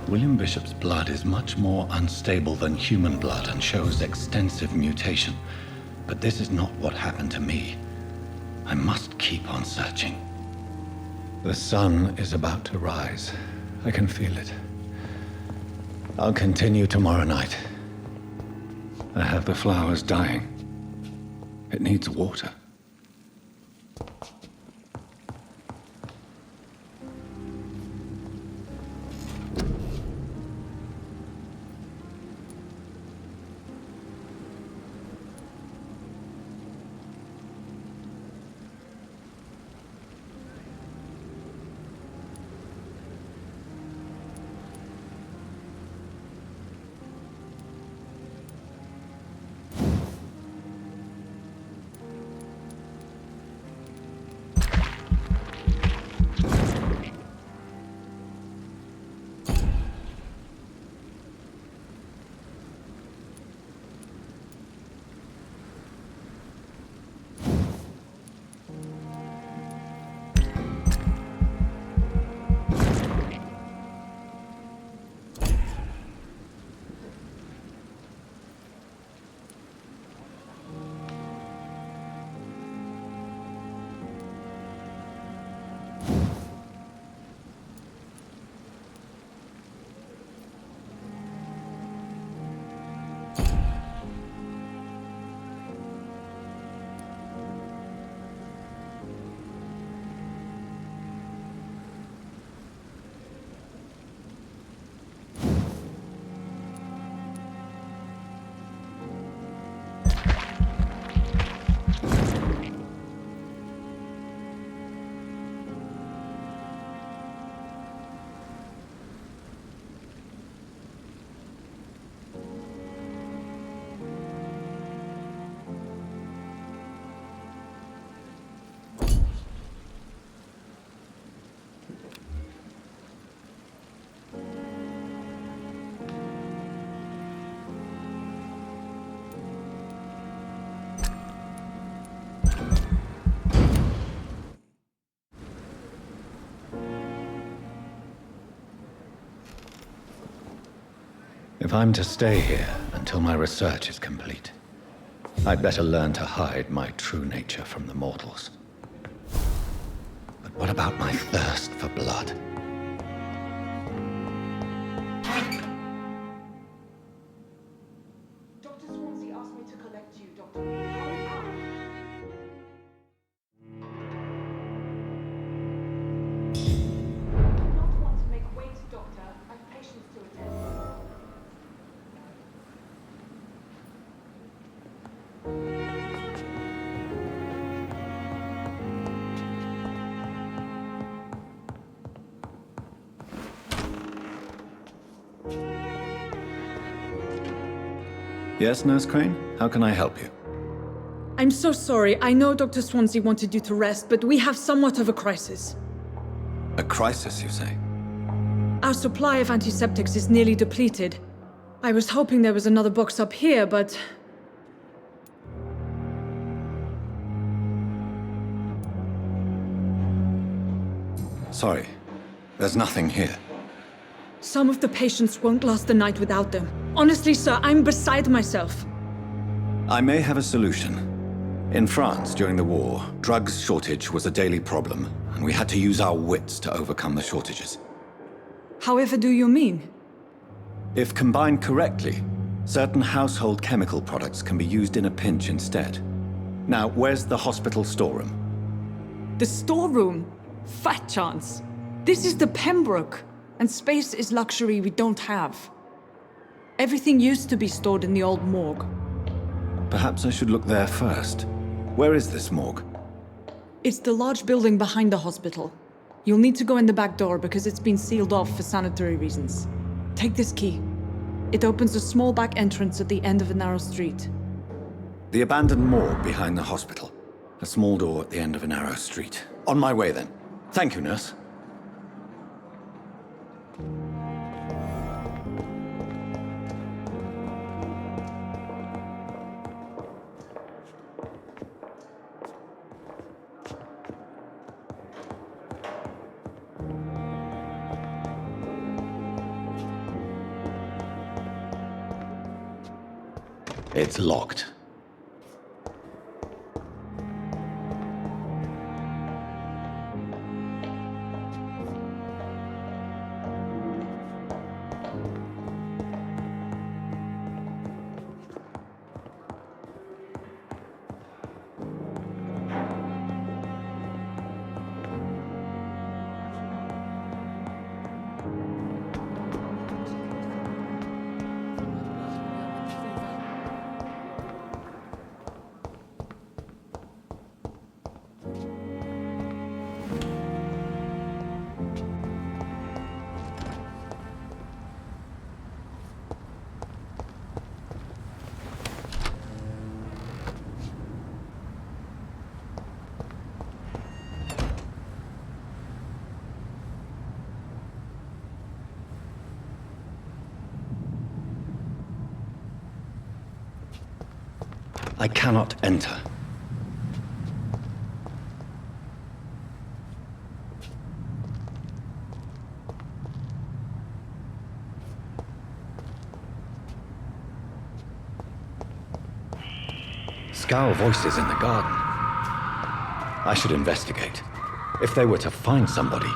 William Bishop's blood is much more unstable than human blood and shows extensive mutation. But this is not what happened to me. I must keep on searching. The sun is about to rise. I can feel it. I'll continue tomorrow night. I have the flowers dying. It needs water. If I'm to stay here until my research is complete, I'd better learn to hide my true nature from the mortals. But what about my thirst for blood? Dr. Swansea asked me to collect you, Dr. Reid. Hurry up. I do not want to make wait, Doctor. I've patients to attend to. Yes, Nurse Crane? How can I help you? I'm so sorry. I know Dr. Swansea wanted you to rest, but we have somewhat of a crisis. A crisis, you say? Our supply of antiseptics is nearly depleted. I was hoping there was another box up here, but... Sorry, there's nothing here. Some of the patients won't last the night without them. Honestly, sir, I'm beside myself. I may have a solution. In France, during the war, drugs shortage was a daily problem, and we had to use our wits to overcome the shortages. However do you mean? If combined correctly, certain household chemical products can be used in a pinch instead. Now, where's the hospital storeroom? The storeroom? Fat chance. This is the Pembroke, and space is luxury we don't have. Everything used to be stored in the old morgue. Perhaps I should look there first. Where is this morgue? It's the large building behind the hospital. You'll need to go in the back door because it's been sealed off for sanitary reasons. Take this key. It opens a small back entrance at the end of a narrow street. The abandoned morgue behind the hospital. A small door at the end of a narrow street. On my way then. Thank you, nurse. It's locked. I cannot enter. Scowl voices in the garden. I should investigate. If they were to find somebody.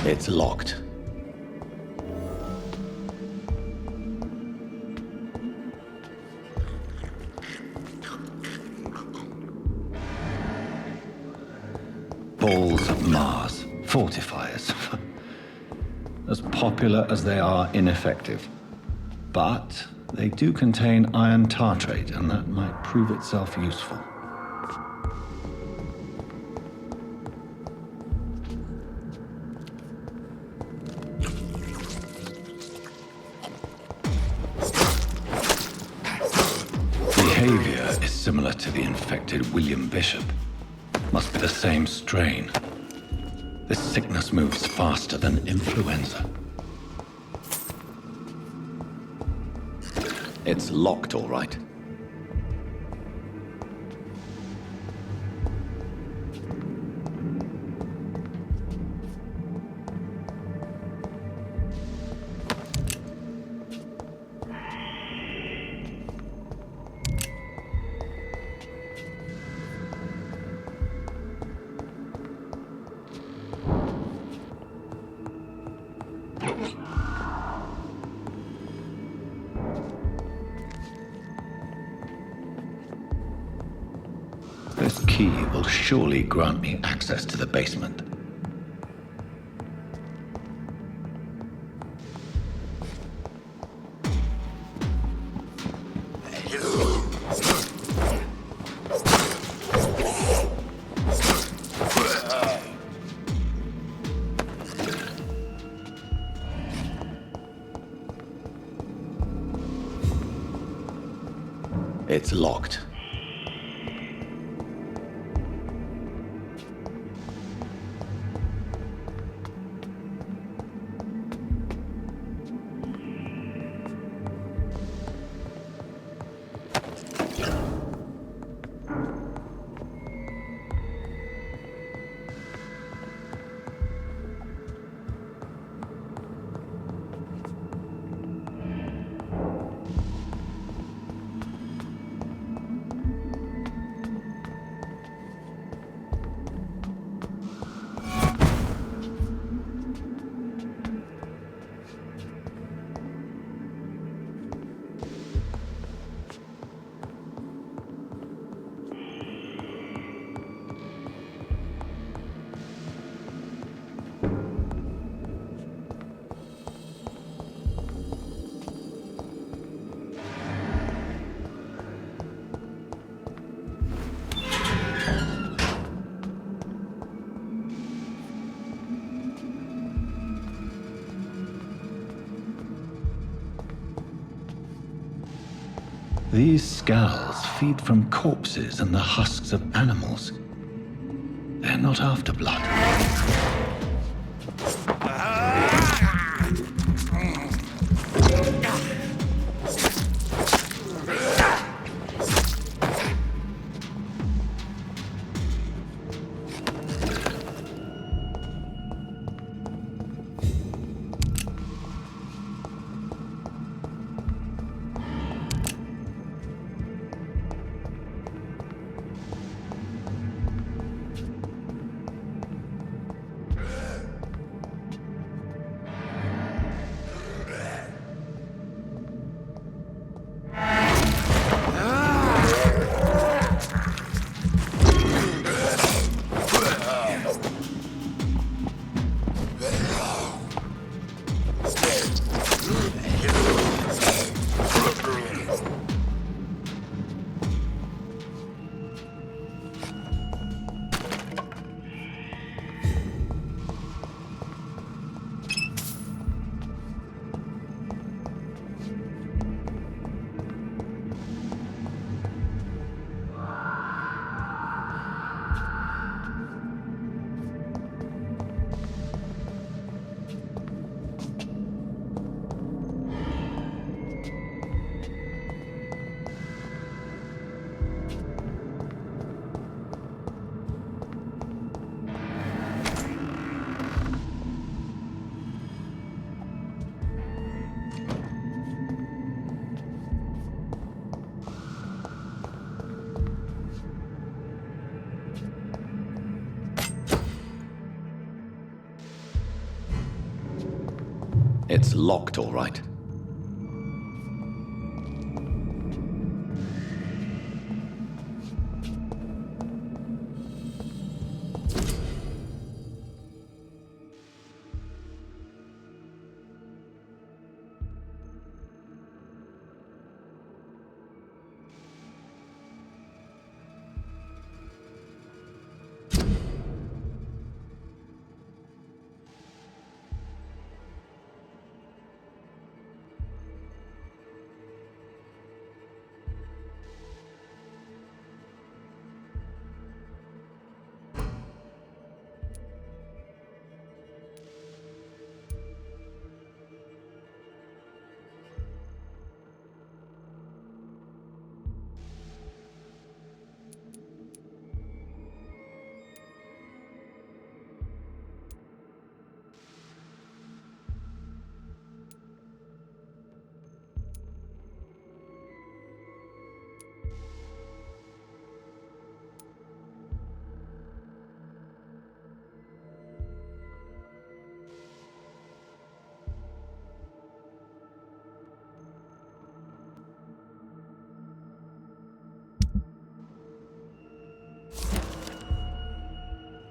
It's locked. Balls of Mars, fortifiers. As popular as they are ineffective. But they do contain iron tartrate, and that might prove itself useful. Behavior is similar to the infected William Bishop. Must be the same strain. This sickness moves faster than influenza. It's locked, all right. This key will surely grant me access to the basement. It's locked. These scowls feed from corpses and the husks of animals. They're not after blood. It's locked, all right.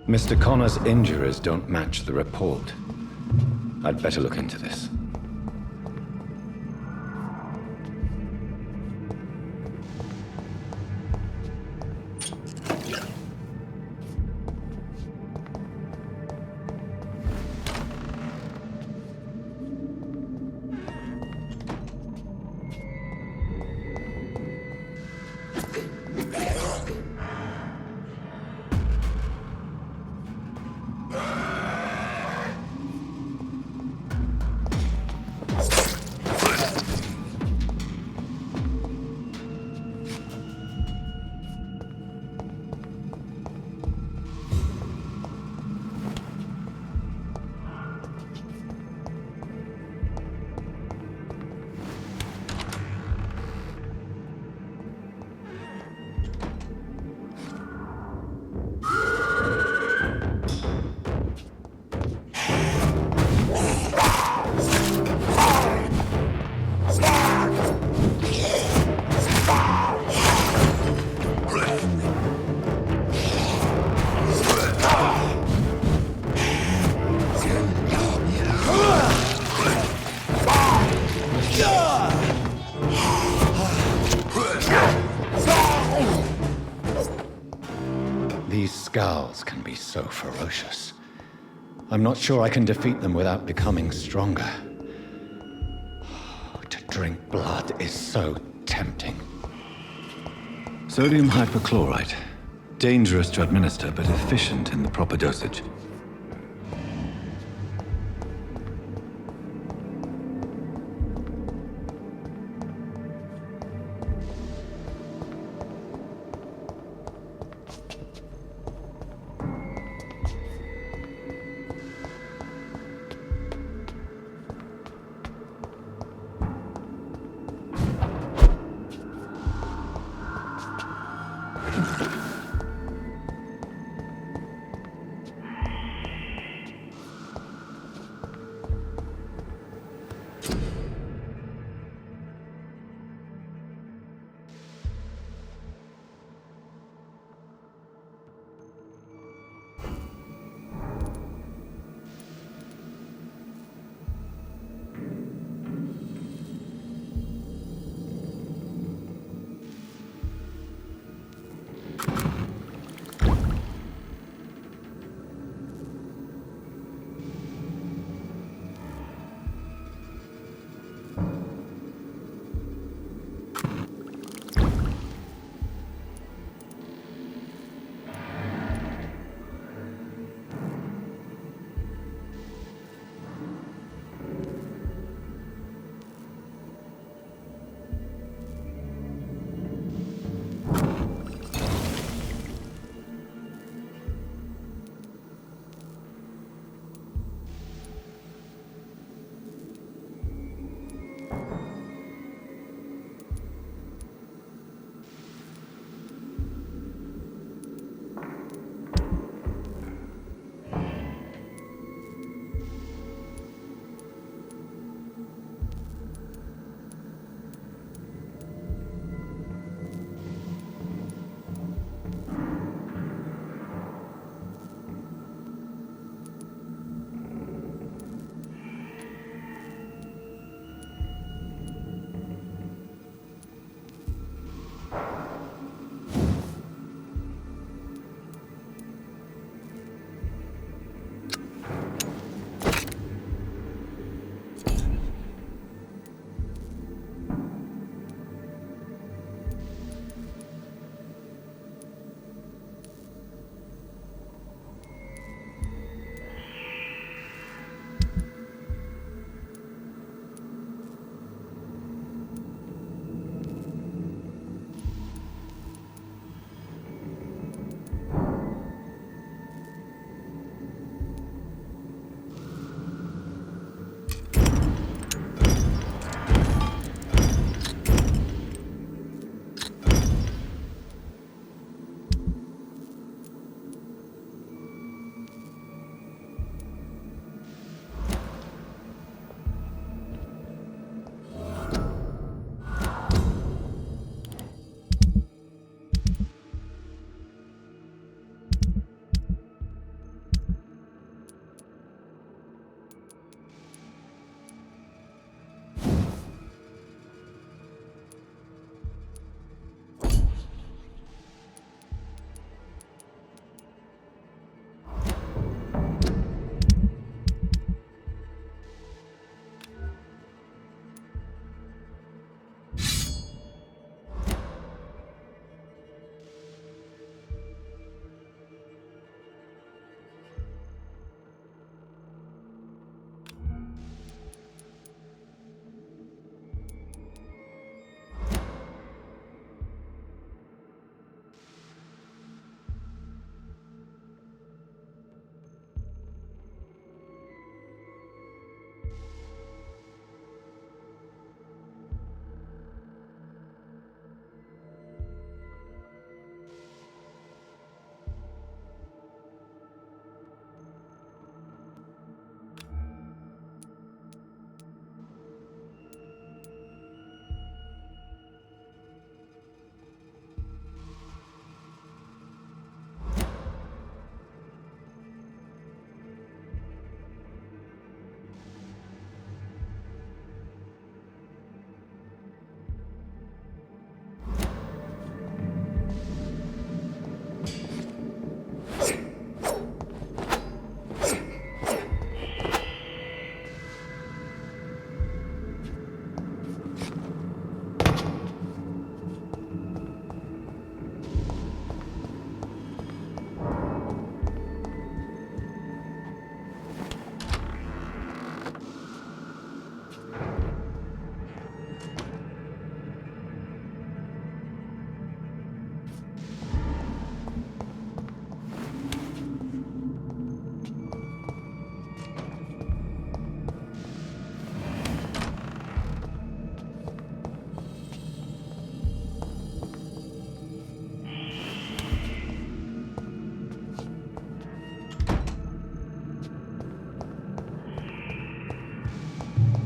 Mr. Connor's injuries don't match the report. I'd better look into this. These scowls can be so ferocious. I'm not sure I can defeat them without becoming stronger. To drink blood is so tempting. Sodium hypochlorite. Dangerous to administer, but efficient in the proper dosage.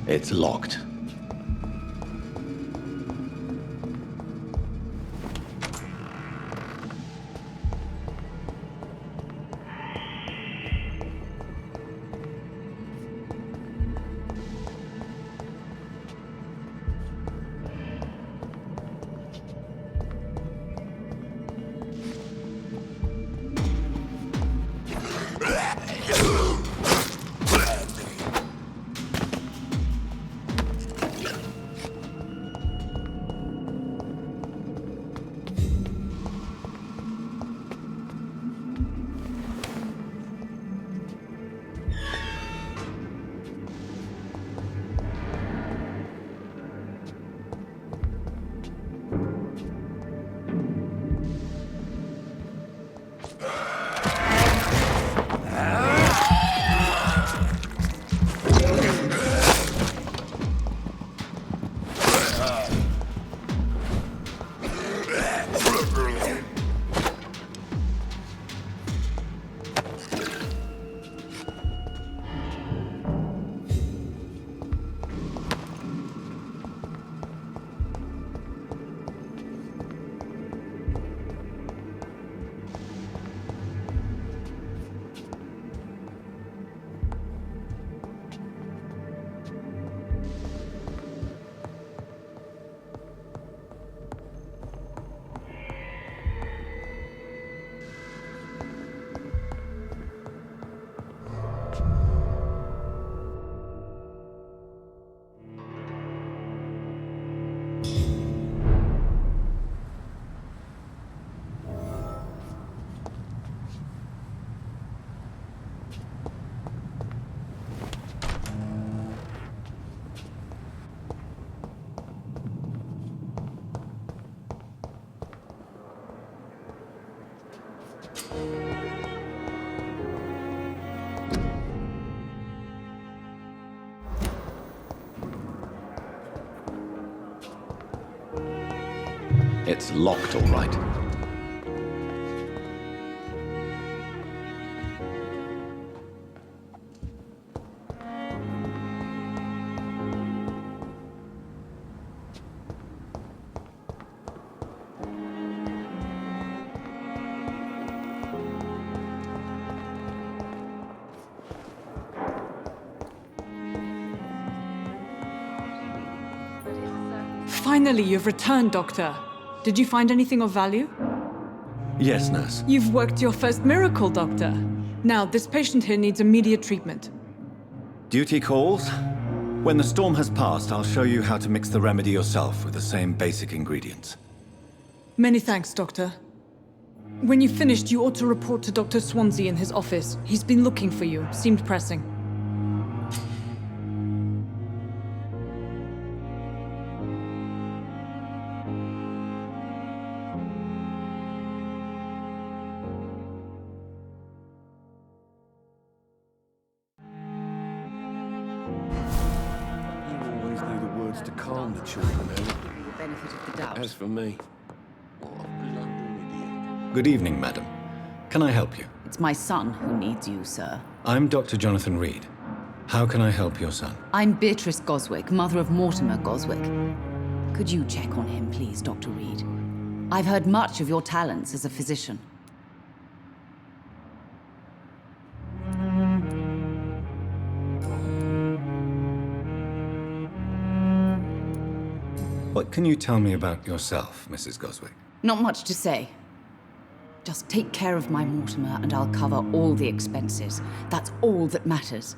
It's locked. It's locked, all right. Finally, you've returned, Doctor. Did you find anything of value? Yes, nurse. You've worked your first miracle, Doctor. Now, this patient here needs immediate treatment. Duty calls. When the storm has passed, I'll show you how to mix the remedy yourself with the same basic ingredients. Many thanks, Doctor. When you've finished, you ought to report to Dr. Swansea in his office. He's been looking for you. Seemed pressing. To calm the children, The benefit of the doubt. As for me, Good evening, madam. Can I help you? It's my son who needs you, sir. I'm Dr. Jonathan Reid. How can I help your son? I'm Beatrice Goswick, mother of Mortimer Goswick. Could you check on him, please, Dr. Reid? I've heard much of your talents as a physician. What can you tell me about yourself, Mrs. Goswick? Not much to say. Just take care of my Mortimer and I'll cover all the expenses. That's all that matters.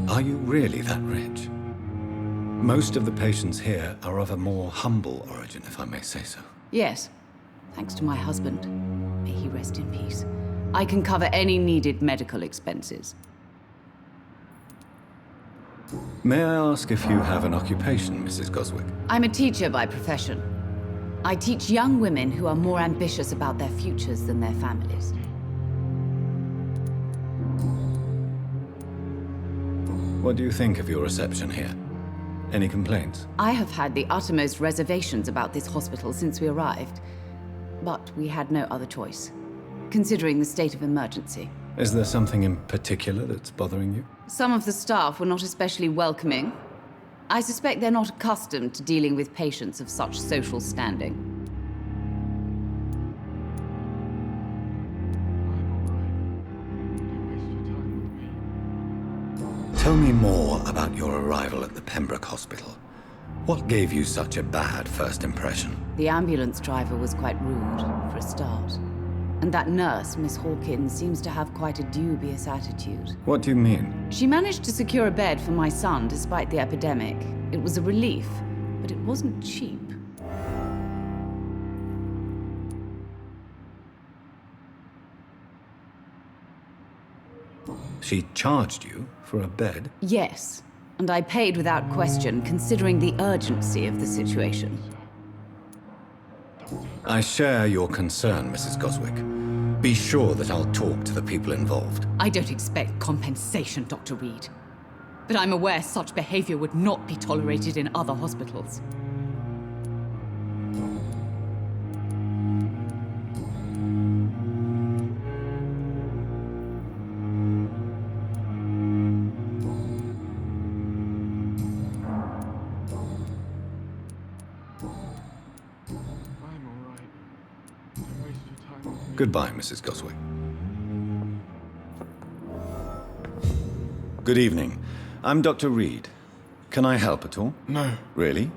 Are you really that rich? Most of the patients here are of a more humble origin, if I may say so. Yes, thanks to my husband. May he rest in peace. I can cover any needed medical expenses. May I ask if you have an occupation, Mrs. Goswick? I'm a teacher by profession. I teach young women who are more ambitious about their futures than their families. What do you think of your reception here? Any complaints? I have had the uttermost reservations about this hospital since we arrived, but we had no other choice, considering the state of emergency. Is there something in particular that's bothering you? Some of the staff were not especially welcoming. I suspect they're not accustomed to dealing with patients of such social standing. Tell me more about your arrival at the Pembroke Hospital. What gave you such a bad first impression? The ambulance driver was quite rude, for a start. And that nurse, Miss Hawkins, seems to have quite a dubious attitude. What do you mean? She managed to secure a bed for my son despite the epidemic. It was a relief, but it wasn't cheap. She charged you for a bed? Yes, and I paid without question, considering the urgency of the situation. I share your concern, Mrs. Goswick. Be sure that I'll talk to the people involved. I don't expect compensation, Dr. Reid. But I'm aware such behavior would not be tolerated in other hospitals. Goodbye, Mrs. Goswick. Good evening. I'm Dr. Reid. Can I help at all? No, Really?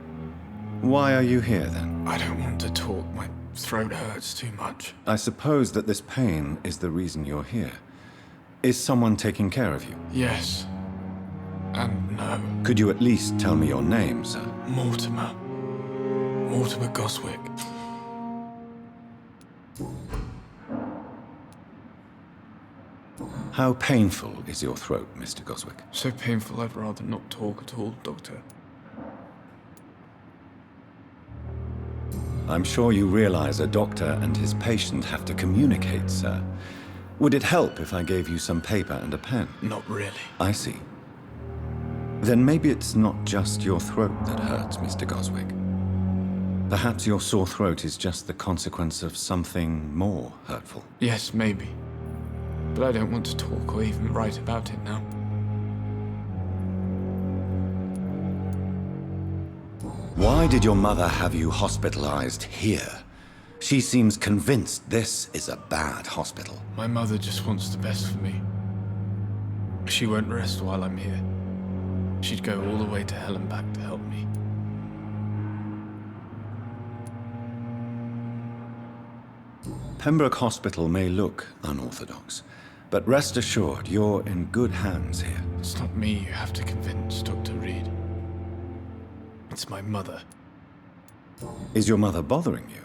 Why are you here, then? I don't want to talk. My throat hurts too much. I suppose that this pain is the reason you're here. Is someone taking care of you? Yes. And no. Could you at least tell me your name, sir? Mortimer. Mortimer Goswick. How painful is your throat, Mr. Goswick? So painful I'd rather not talk at all, Doctor. I'm sure you realize a doctor and his patient have to communicate, sir. Would it help if I gave you some paper and a pen? Not really. I see. Then maybe it's not just your throat that hurts, Mr. Goswick. Perhaps your sore throat is just the consequence of something more hurtful. Yes, maybe. But I don't want to talk or even write about it now. Why did your mother have you hospitalized here? She seems convinced this is a bad hospital. My mother just wants the best for me. She won't rest while I'm here. She'd go all the way to hell and back to help me. Pembroke Hospital may look unorthodox, but rest assured you're in good hands here. It's not me you have to convince, Dr. Reid. It's my mother. Is your mother bothering you?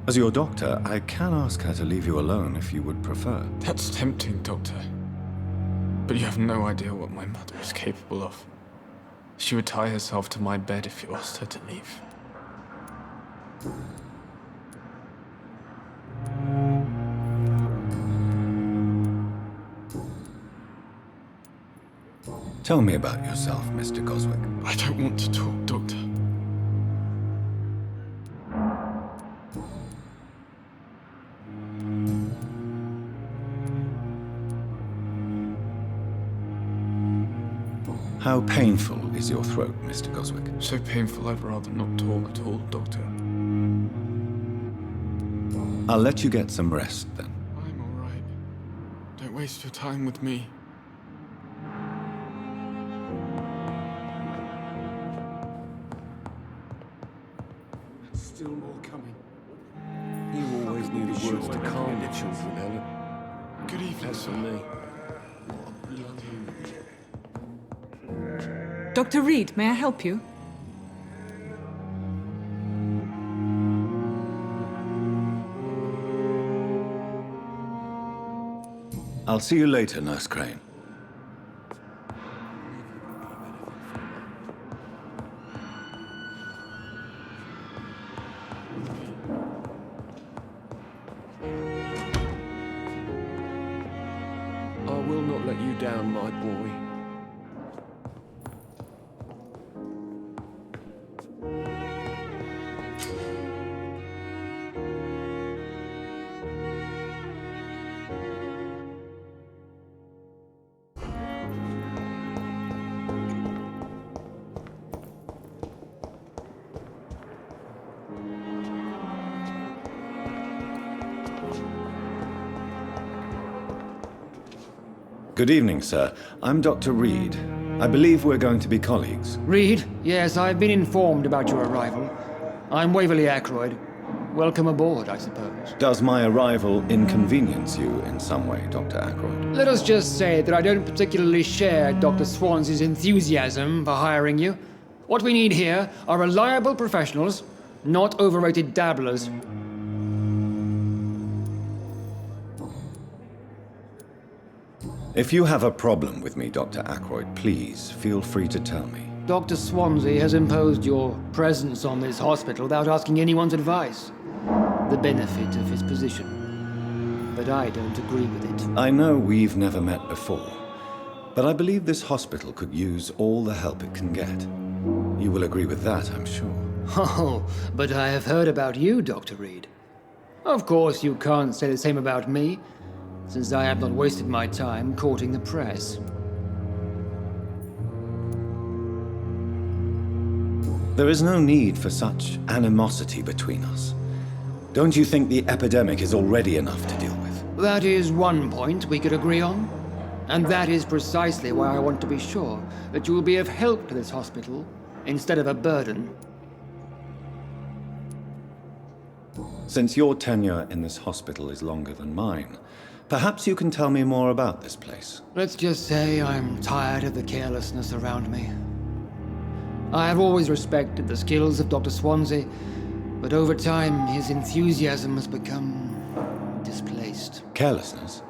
As your doctor, I can ask her to leave you alone if you would prefer. That's tempting, Doctor. But you have no idea what my mother is capable of. She would tie herself to my bed if you asked her to leave. Tell me about yourself, Mr. Goswick. I don't want to talk, Doctor. How painful is your throat, Mr. Goswick? So painful I'd rather not talk at all, Doctor. I'll let you get some rest, then. I'm all right. Don't waste your time with me. Still more coming. You always knew the words to calm the children, Ellen. Good evening, That's sir. for me. Dr. Reid, may I help you? I'll see you later, Nurse Crane. I will not let you down, my boy. Good evening, sir. I'm Dr. Reid. I believe we're going to be colleagues. Reid, yes, I've been informed about your arrival. I'm Waverly Ackroyd. Welcome aboard, I suppose. Does my arrival inconvenience you in some way, Dr. Ackroyd? Let us just say that I don't particularly share Dr. Swansea's enthusiasm for hiring you. What we need here are reliable professionals, not overrated dabblers. If you have a problem with me, Dr. Ackroyd, please feel free to tell me. Dr. Swansea has imposed your presence on this hospital without asking anyone's advice. The benefit of his position. But I don't agree with it. I know we've never met before, but I believe this hospital could use all the help it can get. You will agree with that, I'm sure. Oh, but I have heard about you, Dr. Reid. Of course, you can't say the same about me, since I have not wasted my time courting the press. There is no need for such animosity between us. Don't you think the epidemic is already enough to deal with? That is one point we could agree on. And that is precisely why I want to be sure that you will be of help to this hospital instead of a burden. Since your tenure in this hospital is longer than mine, perhaps you can tell me more about this place. Let's just say I'm tired of the carelessness around me. I have always respected the skills of Dr. Swansea, but over time his enthusiasm has become displaced. Carelessness?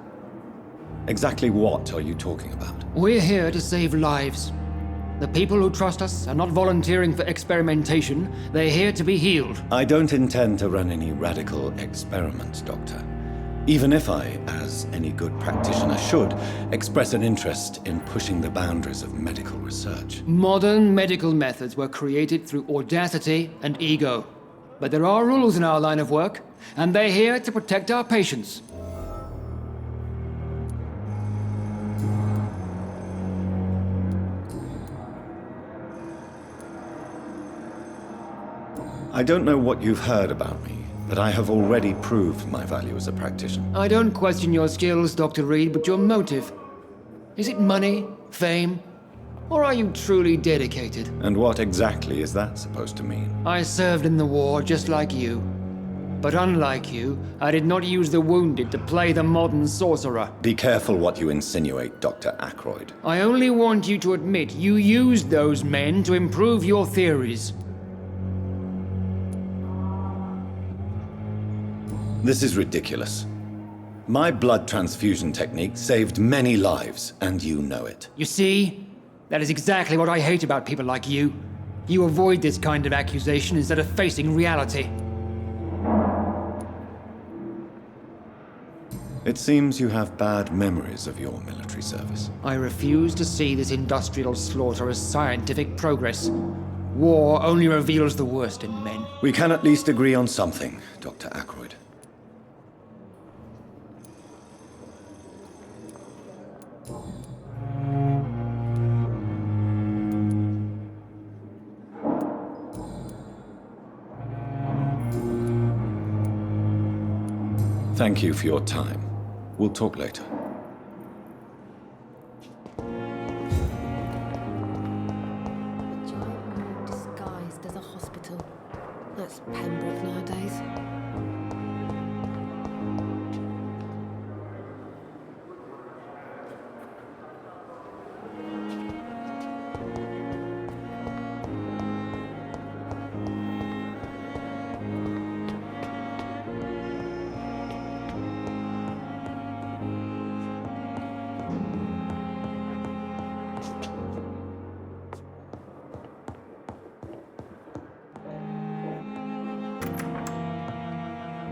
Exactly what are you talking about? We're here to save lives. The people who trust us are not volunteering for experimentation. They're here to be healed. I don't intend to run any radical experiments, Doctor. Even if I, as any good practitioner should, express an interest in pushing the boundaries of medical research. Modern medical methods were created through audacity and ego. But there are rules in our line of work, and they're here to protect our patients. I don't know what you've heard about me, but I have already proved my value as a practitioner. I don't question your skills, Dr. Reid, but your motive. Is it money, fame, or are you truly dedicated? And what exactly is that supposed to mean? I served in the war just like you. But unlike you, I did not use the wounded to play the modern sorcerer. Be careful what you insinuate, Dr. Ackroyd. I only want you to admit you used those men to improve your theories. This is ridiculous. My blood transfusion technique saved many lives, and you know it. You see? That is exactly what I hate about people like you. You avoid this kind of accusation instead of facing reality. It seems you have bad memories of your military service. I refuse to see this industrial slaughter as scientific progress. War only reveals the worst in men. We can at least agree on something, Dr. Ackroyd. Thank you for your time. We'll talk later. A giant room disguised as a hospital. That's Pembroke nowadays.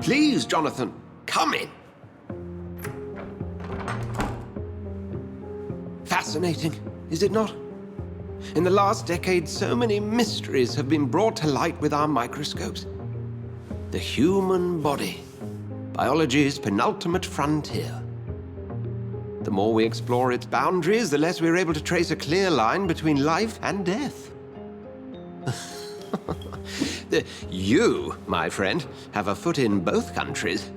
Please, Jonathan, come in. Fascinating, is it not? In the last decade, so many mysteries have been brought to light with our microscopes. The human body, biology's penultimate frontier. The more we explore its boundaries, the less we're able to trace a clear line between life and death. You, my friend, have a foot in both countries.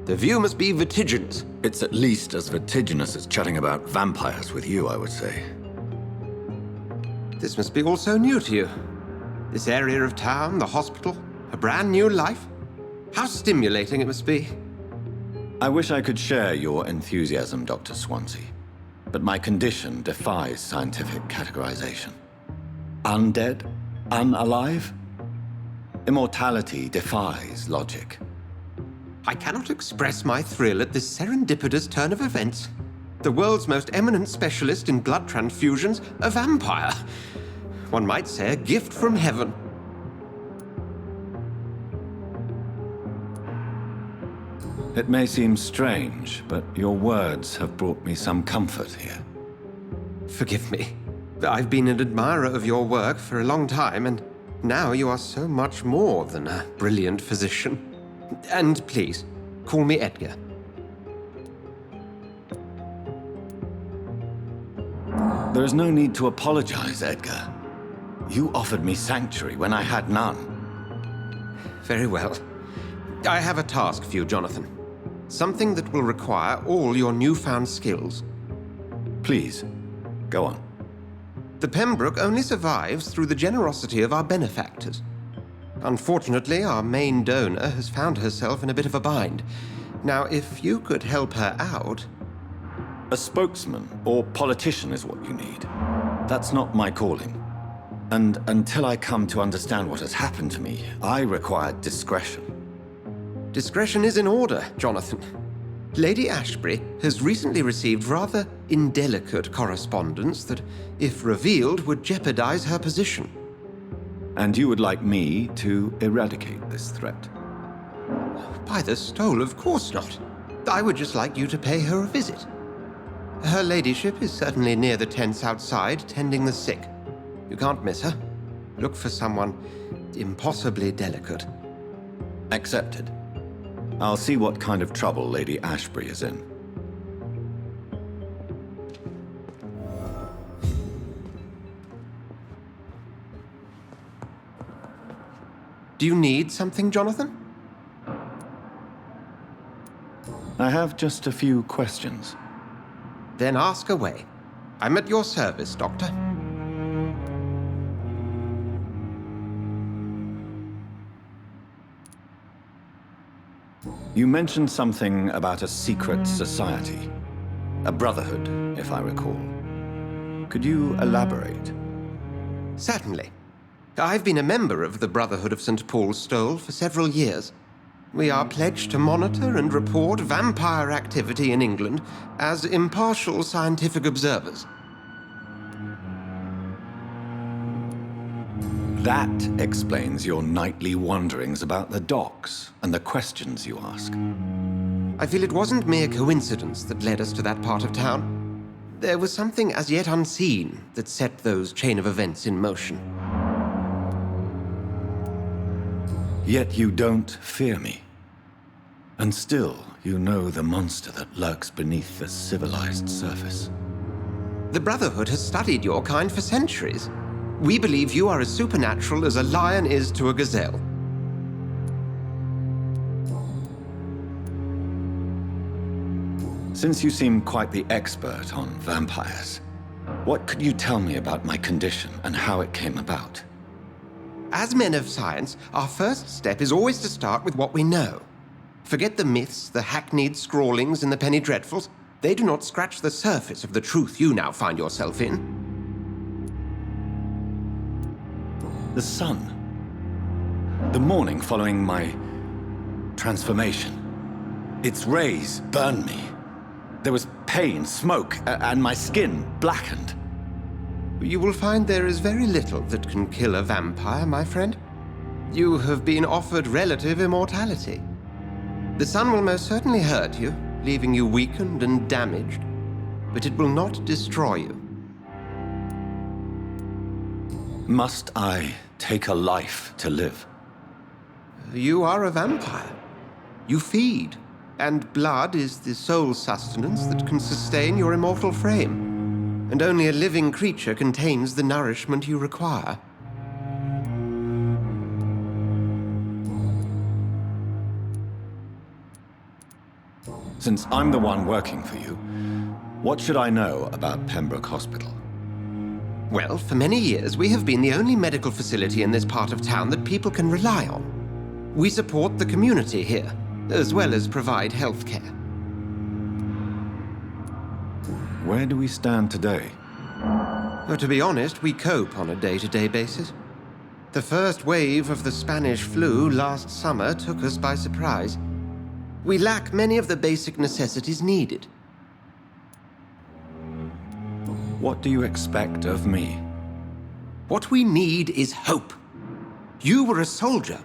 The view must be vertiginous. It's at least as vertiginous as chatting about vampires with you, I would say. This must be all so new to you. This area of town, the hospital, a brand new life. How stimulating it must be. I wish I could share your enthusiasm, Dr. Swansea, but my condition defies scientific categorization. Undead? Unalive? Immortality defies logic. I cannot express my thrill at this serendipitous turn of events. The world's most eminent specialist in blood transfusions, a vampire. One might say a gift from heaven. It may seem strange, but your words have brought me some comfort here. Forgive me. I've been an admirer of your work for a long time, and now you are so much more than a brilliant physician. And please, call me Edgar. There is no need to apologize, Edgar. You offered me sanctuary when I had none. Very well. I have a task for you, Jonathan. Something that will require all your newfound skills. Please, go on. The Pembroke only survives through the generosity of our benefactors. Unfortunately, our main donor has found herself in a bit of a bind. Now, if you could help her out... A spokesman or politician is what you need. That's not my calling. And until I come to understand what has happened to me, I require discretion. Discretion is in order, Jonathan. Lady Ashbury has recently received rather indelicate correspondence that, if revealed, would jeopardize her position. And you would like me to eradicate this threat? By the stole, of course not. I would just like you to pay her a visit. Her ladyship is certainly near the tents outside, tending the sick. You can't miss her. Look for someone impossibly delicate. Accepted. I'll see what kind of trouble Lady Ashbury is in. Do you need something, Jonathan? I have just a few questions. Then ask away. I'm at your service, Doctor. You mentioned something about a secret society. A brotherhood, if I recall. Could you elaborate? Certainly. I've been a member of the Brotherhood of St. Paul's Stole for several years. We are pledged to monitor and report vampire activity in England as impartial scientific observers. That explains your nightly wanderings about the docks and the questions you ask. I feel it wasn't mere coincidence that led us to that part of town. There was something as yet unseen that set those chain of events in motion. Yet you don't fear me. And still, you know the monster that lurks beneath the civilized surface. The Brotherhood has studied your kind for centuries. We believe you are as supernatural as a lion is to a gazelle. Since you seem quite the expert on vampires, what could you tell me about my condition and how it came about? As men of science, our first step is always to start with what we know. Forget the myths, the hackneyed scrawlings in the penny dreadfuls. They do not scratch the surface of the truth you now find yourself in. The sun. The morning following my transformation. Its rays burned me. There was pain, smoke, and my skin blackened. You will find there is very little that can kill a vampire, my friend. You have been offered relative immortality. The sun will most certainly hurt you, leaving you weakened and damaged, but it will not destroy you. Must I take a life to live? You are a vampire. You feed, and blood is the sole sustenance that can sustain your immortal frame. And only a living creature contains the nourishment you require. Since I'm the one working for you, what should I know about Pembroke Hospital? Well, for many years, we have been the only medical facility in this part of town that people can rely on. We support the community here, as well as provide health care. Where do we stand today? But to be honest, we cope on a day-to-day basis. The first wave of the Spanish flu last summer took us by surprise. We lack many of the basic necessities needed. What do you expect of me? What we need is hope. You were a soldier.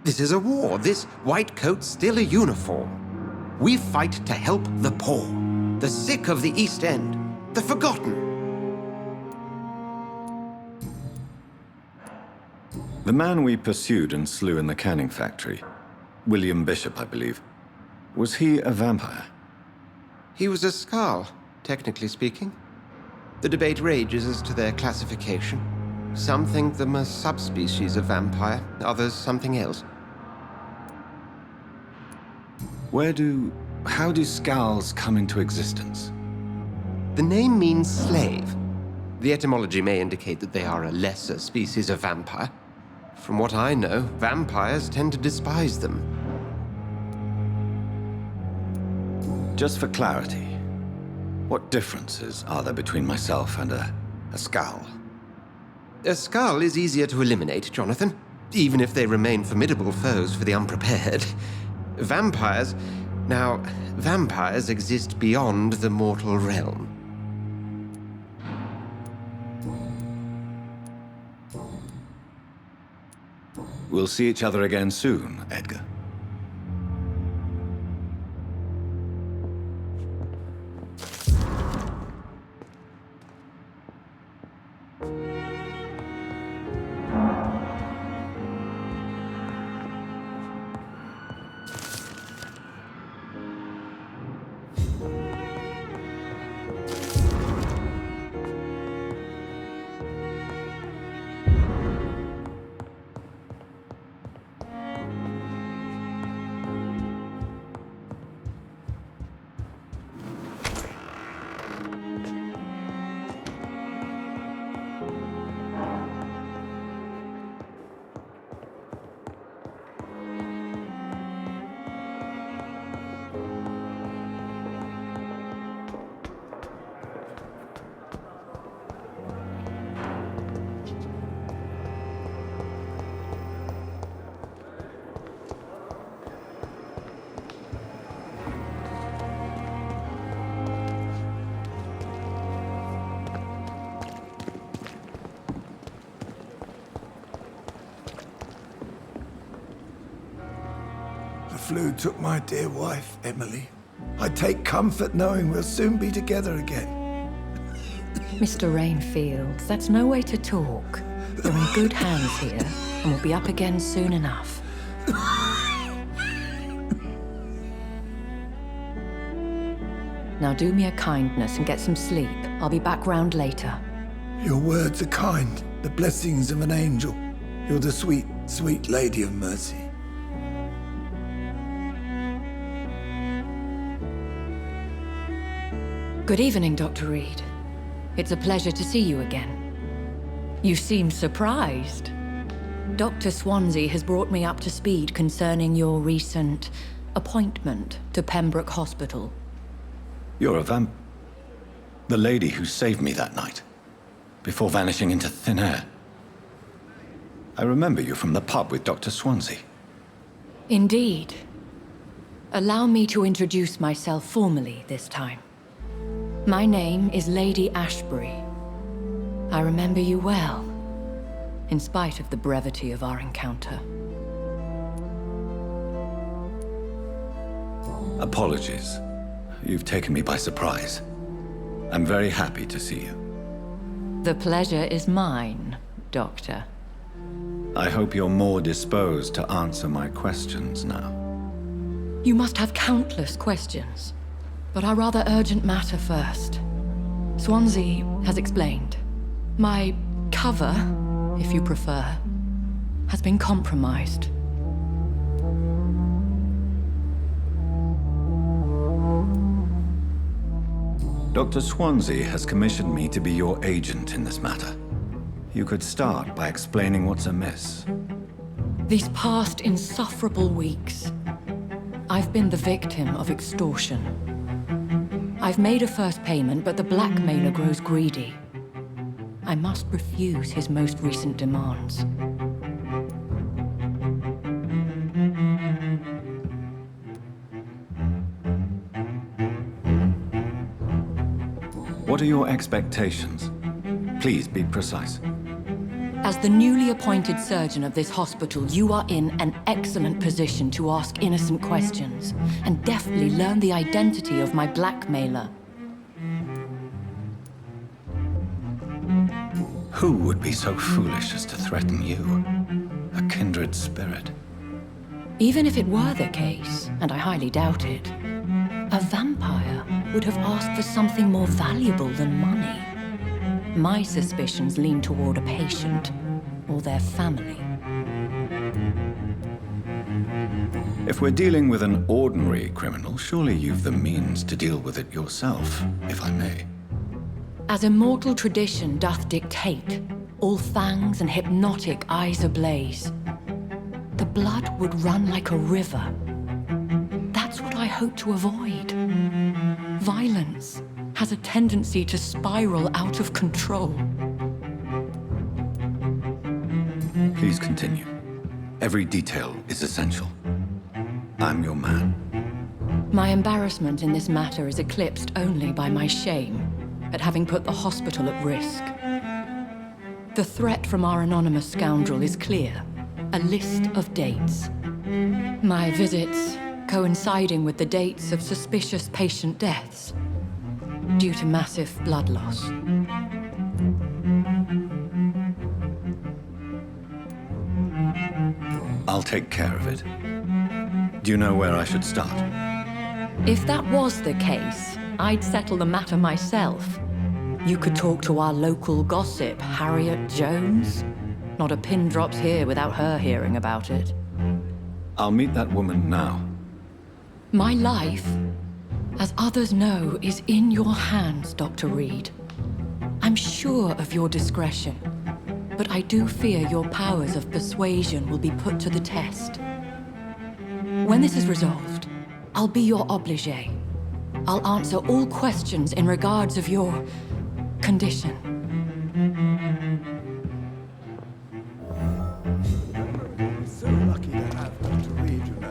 This is a war. This white coat's still a uniform. We fight to help the poor, the sick of the East End, the forgotten. The man we pursued and slew in the canning factory, William Bishop, I believe, was he a vampire? He was a Skald, technically speaking. The debate rages as to their classification. Some think them a subspecies of vampire, others something else. How do Skalds come into existence? The name means slave. The etymology may indicate that they are a lesser species of vampire. From what I know, vampires tend to despise them. Just for clarity, what differences are there between myself and a Skald? A Skald is easier to eliminate, Jonathan, even if they remain formidable foes for the unprepared. Vampires exist beyond the mortal realm. We'll see each other again soon, Edgar. The flu took my dear wife, Emily. I take comfort knowing we'll soon be together again. Mr. Rainfield, that's no way to talk. You're in good hands here, and we'll be up again soon enough. Now do me a kindness and get some sleep. I'll be back round later. Your words are kind, the blessings of an angel. You're the sweet, sweet Lady of Mercy. Good evening, Dr. Reid. It's a pleasure to see you again. You seem surprised. Dr. Swansea has brought me up to speed concerning your recent appointment to Pembroke Hospital. You're a the lady who saved me that night, before vanishing into thin air. I remember you from the pub with Dr. Swansea. Indeed. Allow me to introduce myself formally this time. My name is Lady Ashbury. I remember you well, in spite of the brevity of our encounter. Apologies. You've taken me by surprise. I'm very happy to see you. The pleasure is mine, Doctor. I hope you're more disposed to answer my questions now. You must have countless questions, but our rather urgent matter first. Swansea has explained. My cover, if you prefer, has been compromised. Dr. Swansea has commissioned me to be your agent in this matter. You could start by explaining what's amiss. These past insufferable weeks, I've been the victim of extortion. I've made a first payment, but the blackmailer grows greedy. I must refuse his most recent demands. What are your expectations? Please be precise. As the newly appointed surgeon of this hospital, you are in an excellent position to ask innocent questions and deftly learn the identity of my blackmailer. Who would be so foolish as to threaten you? A kindred spirit. Even if it were the case, and I highly doubt it, a vampire would have asked for something more valuable than money. My suspicions lean toward a patient or their family. If we're dealing with an ordinary criminal, surely you've the means to deal with it yourself, if I may. As immortal tradition doth dictate, all fangs and hypnotic eyes ablaze, the blood would run like a river. That's what I hope to avoid. Violence has a tendency to spiral out of control. Please continue. Every detail is essential. I'm your man. My embarrassment in this matter is eclipsed only by my shame at having put the hospital at risk. The threat from our anonymous scoundrel is clear. A list of dates. My visits coinciding with the dates of suspicious patient deaths due to massive blood loss. I'll take care of it. Do you know where I should start? If that was the case, I'd settle the matter myself. You could talk to our local gossip, Harriet Jones. Not a pin drops here without her hearing about it. I'll meet that woman now. My life, as others know, is in your hands, Dr. Reid. I'm sure of your discretion, but I do fear your powers of persuasion will be put to the test. When this is resolved, I'll be your obligé. I'll answer all questions in regards of your condition. So lucky to have Dr. Reid, you know.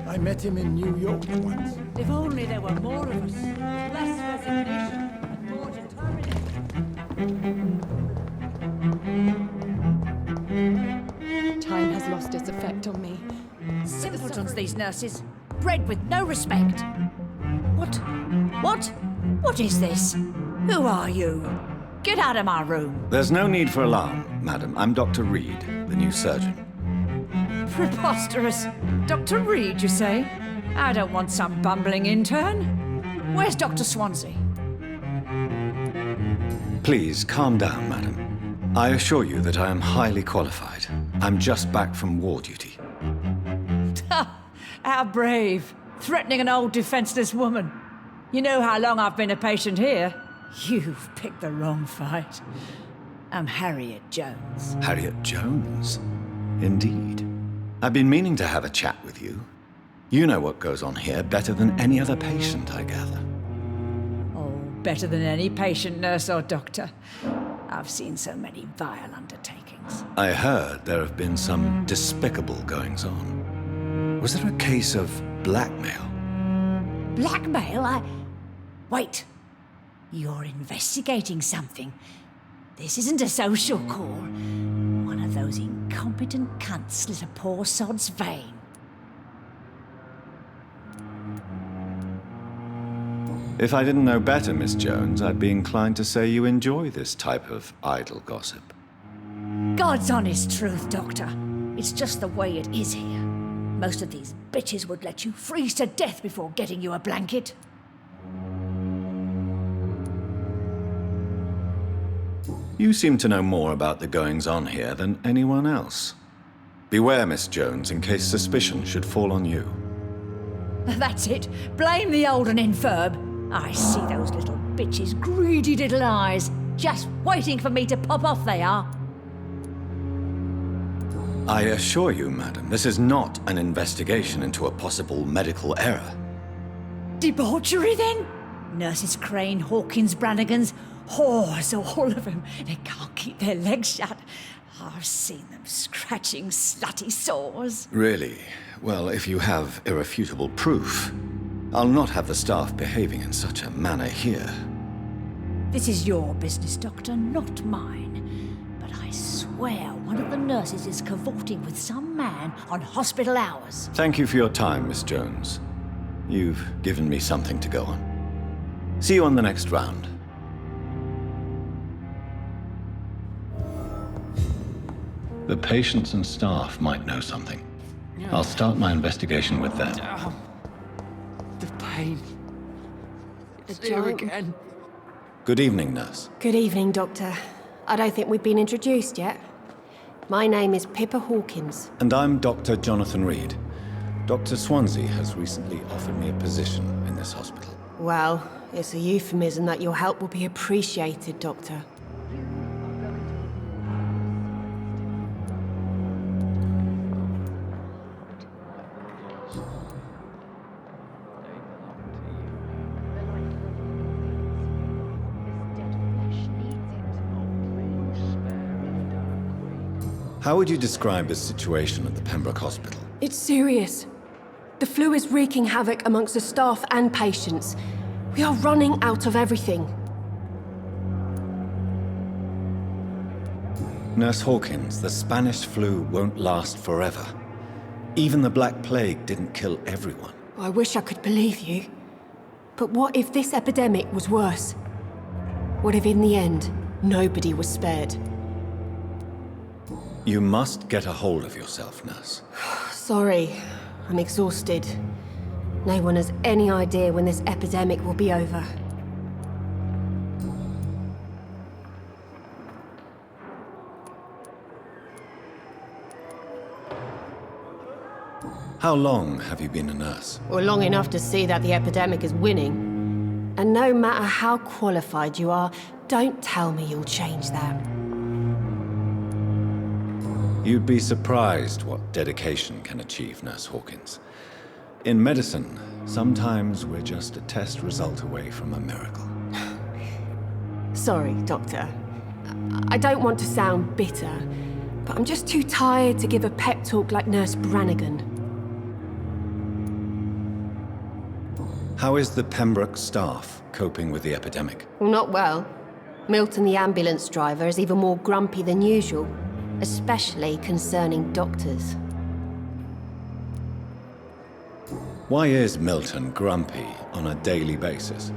I met him in New York once. If only there were more of us. Less resignation and more determination. Time has lost its effect on me. Simpletons, these nurses. Bred with no respect. What? What is this? Who are you? Get out of my room. There's no need for alarm, madam. I'm Dr. Reid, the new surgeon. Preposterous. Dr. Reid, you say? I don't want some bumbling intern. Where's Dr. Swansea? Please, calm down, madam. I assure you that I am highly qualified. I'm just back from war duty. How brave. Threatening an old defenseless woman. You know how long I've been a patient here? You've picked the wrong fight. I'm Harriet Jones. Harriet Jones? Indeed. I've been meaning to have a chat with you. You know what goes on here better than any other patient, I gather. Oh, better than any patient, nurse or doctor. I've seen so many vile undertakings. I heard there have been some despicable goings-on. Was there a case of blackmail? Blackmail? Wait. You're investigating something. This isn't a social call. One of those incompetent cunts slit a poor sod's vein. If I didn't know better, Miss Jones, I'd be inclined to say you enjoy this type of idle gossip. God's honest truth, Doctor. It's just the way it is here. Most of these bitches would let you freeze to death before getting you a blanket. You seem to know more about the goings-on here than anyone else. Beware, Miss Jones, in case suspicion should fall on you. That's it. Blame the old and infirm. I see those little bitches' greedy little eyes, just waiting for me to pop off they are. I assure you, madam, this is not an investigation into a possible medical error. Debauchery, then? Nurses Crane, Hawkins, Brannigans, whores, all of them. They can't keep their legs shut. I've seen them scratching slutty sores. Really? Well, if you have irrefutable proof, I'll not have the staff behaving in such a manner here. This is your business, Doctor, not mine. But I swear one of the nurses is cavorting with some man on hospital hours. Thank you for your time, Miss Jones. You've given me something to go on. See you on the next round. The patients and staff might know something. I'll start my investigation with them. The pain. It's here giant- again. Good evening, nurse. Good evening, Doctor. I don't think we've been introduced yet. My name is Pippa Hawkins. And I'm Dr. Jonathan Reid. Dr. Swansea has recently offered me a position in this hospital. Well, it's a euphemism that your help will be appreciated, Doctor. How would you describe the situation at the Pembroke Hospital? It's serious. The flu is wreaking havoc amongst the staff and patients. We are running out of everything. Nurse Hawkins, the Spanish flu won't last forever. Even the Black Plague didn't kill everyone. I wish I could believe you. But what if this epidemic was worse? What if in the end, nobody was spared? You must get a hold of yourself, nurse. Sorry, I'm exhausted. No one has any idea when this epidemic will be over. How long have you been a nurse? Well, long enough to see that the epidemic is winning. And no matter how qualified you are, don't tell me you'll change that. You'd be surprised what dedication can achieve, Nurse Hawkins. In medicine, sometimes we're just a test result away from a miracle. Sorry, Doctor. I don't want to sound bitter, but I'm just too tired to give a pep talk like Nurse Brannigan. How is the Pembroke staff coping with the epidemic? Well, not well. Milton, the ambulance driver, is even more grumpy than usual, especially concerning doctors. Why is Milton grumpy on a daily basis?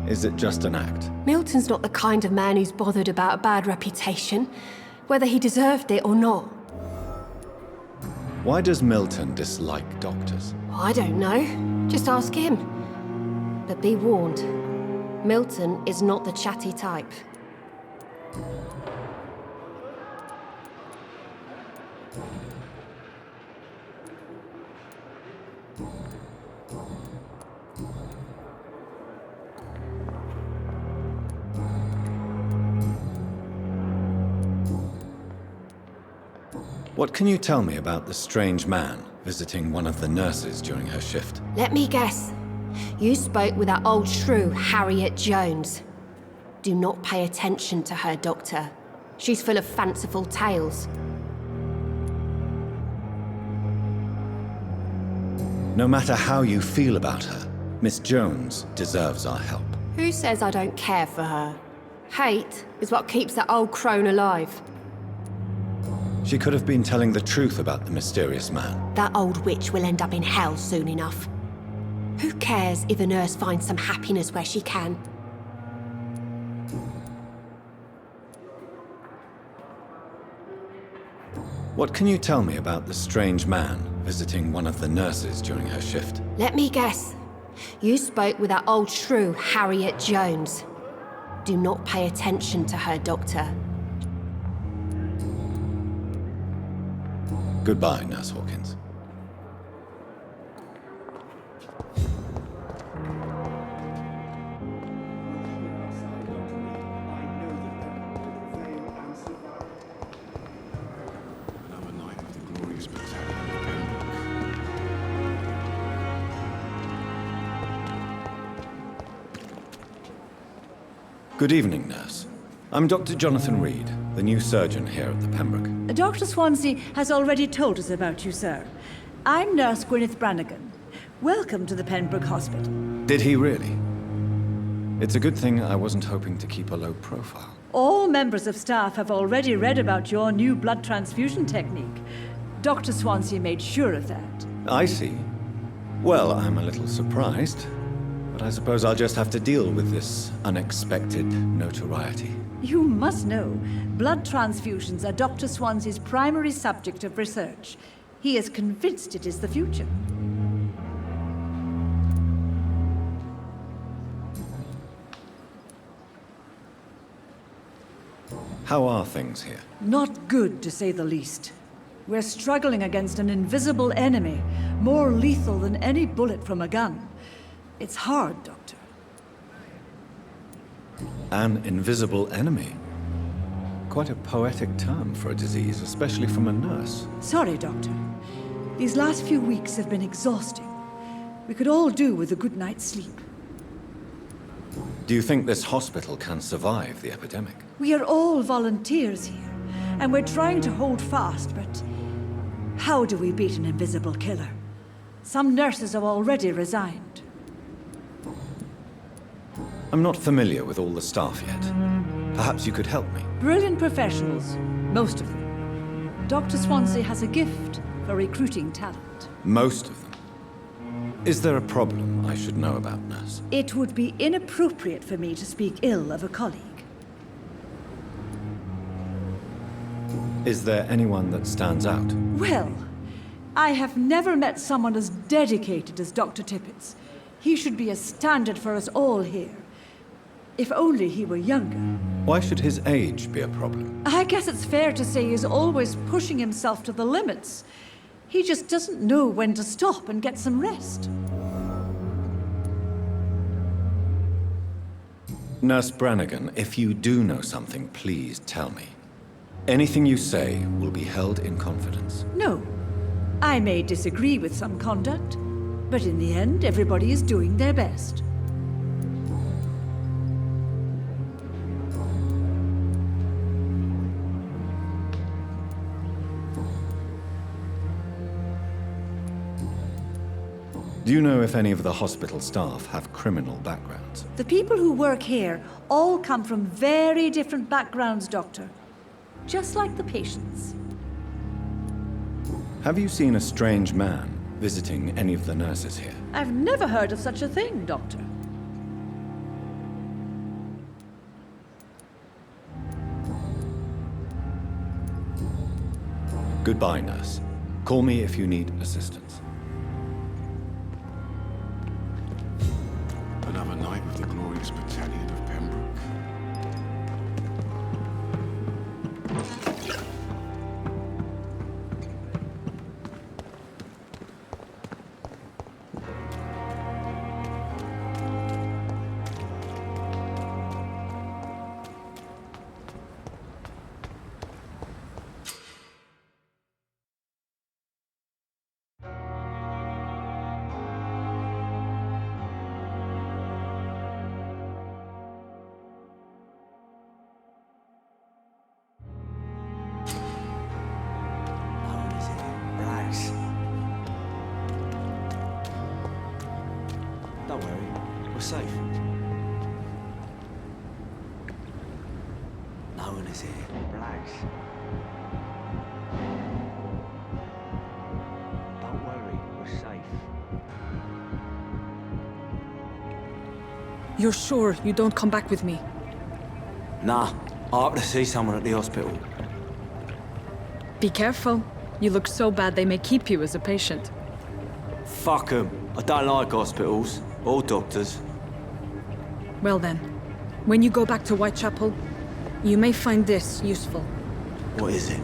Is it just an act? Milton's not the kind of man who's bothered about a bad reputation, whether he deserved it or not. Why does Milton dislike doctors? I don't know. Just ask him. But be warned, Milton is not the chatty type. What can you tell me about the strange man visiting one of the nurses during her shift? Let me guess. You spoke with that old shrew, Harriet Jones. Do not pay attention to her, Doctor. She's full of fanciful tales. No matter how you feel about her, Miss Jones deserves our help. Who says I don't care for her? Hate is what keeps that old crone alive. She could have been telling the truth about the mysterious man. That old witch will end up in hell soon enough. Who cares if a nurse finds some happiness where she can? What can you tell me about the strange man visiting one of the nurses during her shift? Let me guess. You spoke with that old shrew, Harriet Jones. Do not pay attention to her, Doctor. Goodbye, Nurse Hawkins. Good evening, nurse. I'm Dr. Jonathan Reid, the new surgeon here at the Pembroke. Dr. Swansea has already told us about you, sir. I'm Nurse Gwyneth Brannigan. Welcome to the Pembroke Hospital. Did he really? It's a good thing I wasn't hoping to keep a low profile. All members of staff have already read about your new blood transfusion technique. Dr. Swansea made sure of that. I see. Well, I'm a little surprised, but I suppose I'll just have to deal with this unexpected notoriety. You must know, blood transfusions are Dr. Swansea's primary subject of research. He is convinced it is the future. How are things here? Not good, to say the least. We're struggling against an invisible enemy, more lethal than any bullet from a gun. It's hard, Doctor. An invisible enemy? Quite a poetic term for a disease, especially from a nurse. Sorry, Doctor. These last few weeks have been exhausting. We could all do with a good night's sleep. Do you think this hospital can survive the epidemic? We are all volunteers here, and we're trying to hold fast, but how do we beat an invisible killer? Some nurses have already resigned. I'm not familiar with all the staff yet. Perhaps you could help me. Brilliant professionals, most of them. Dr. Swansea has a gift for recruiting talent. Most of them. Is there a problem I should know about, nurse? It would be inappropriate for me to speak ill of a colleague. Is there anyone that stands out? Well, I have never met someone as dedicated as Dr. Tippett's. He should be a standard for us all here. If only he were younger. Why should his age be a problem? I guess it's fair to say he's always pushing himself to the limits. He just doesn't know when to stop and get some rest. Nurse Brannigan, if you do know something, please tell me. Anything you say will be held in confidence. No. I may disagree with some conduct, but in the end, everybody is doing their best. Do you know if any of the hospital staff have criminal backgrounds? The people who work here all come from very different backgrounds, Doctor. Just like the patients. Have you seen a strange man visiting any of the nurses here? I've never heard of such a thing, Doctor. Goodbye, nurse. Call me if you need assistance. Another night with the glorious battalion of Pembroke. Don't worry, we're safe. No one is here. Relax. Don't worry, we're safe. You're sure you don't come back with me? Nah, I have to see someone at the hospital. Be careful. You look so bad they may keep you as a patient. Fuck 'em. I don't like hospitals. Or doctors. Well then, when you go back to Whitechapel, you may find this useful. What is it?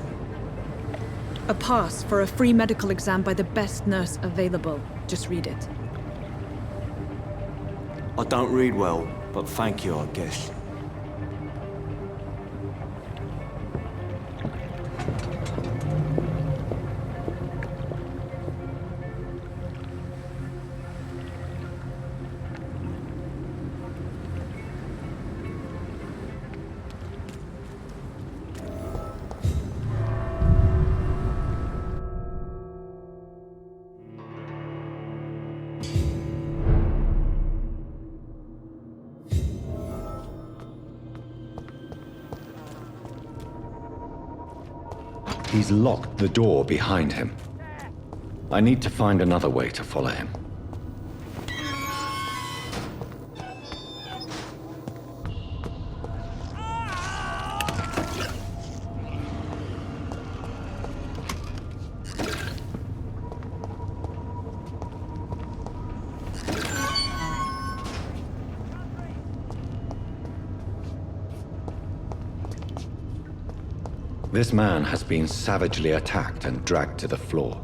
A pass for a free medical exam by the best nurse available. Just read it. I don't read well, but thank you, I guess. He's locked the door behind him. I need to find another way to follow him. This man has been savagely attacked and dragged to the floor.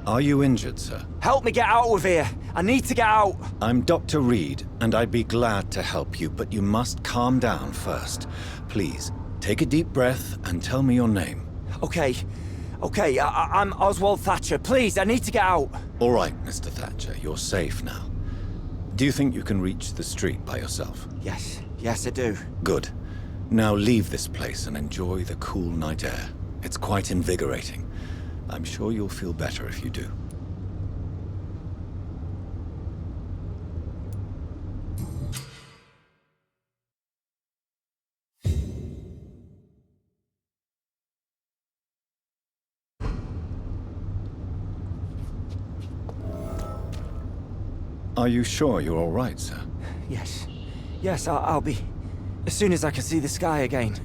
Are you injured, sir? Help me get out of here. I need to get out. I'm Dr. Reid, and I'd be glad to help you, but you must calm down first. Please, take a deep breath and tell me your name. Okay. I'm Oswald Thatcher. Please, I need to get out. All right, Mr. Thatcher, you're safe now. Do you think you can reach the street by yourself? Yes, I do. Good. Now leave this place and enjoy the cool night air. It's quite invigorating. I'm sure you'll feel better if you do. Are you sure you're all right, sir? Yes, I'll be... as soon as I can see the sky again.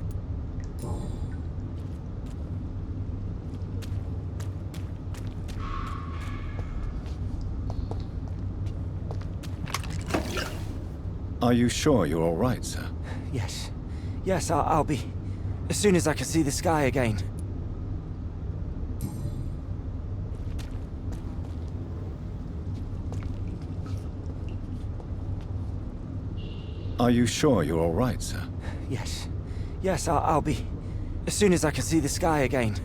Are you sure you're all right, sir? Yes, I'll be... as soon as I can see the sky again. Are you sure you're all right, sir? Yes, I'll be... as soon as I can see the sky again.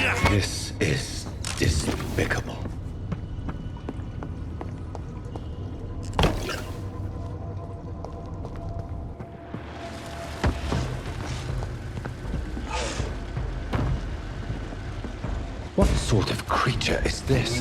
This is despicable. What sort of creature is this?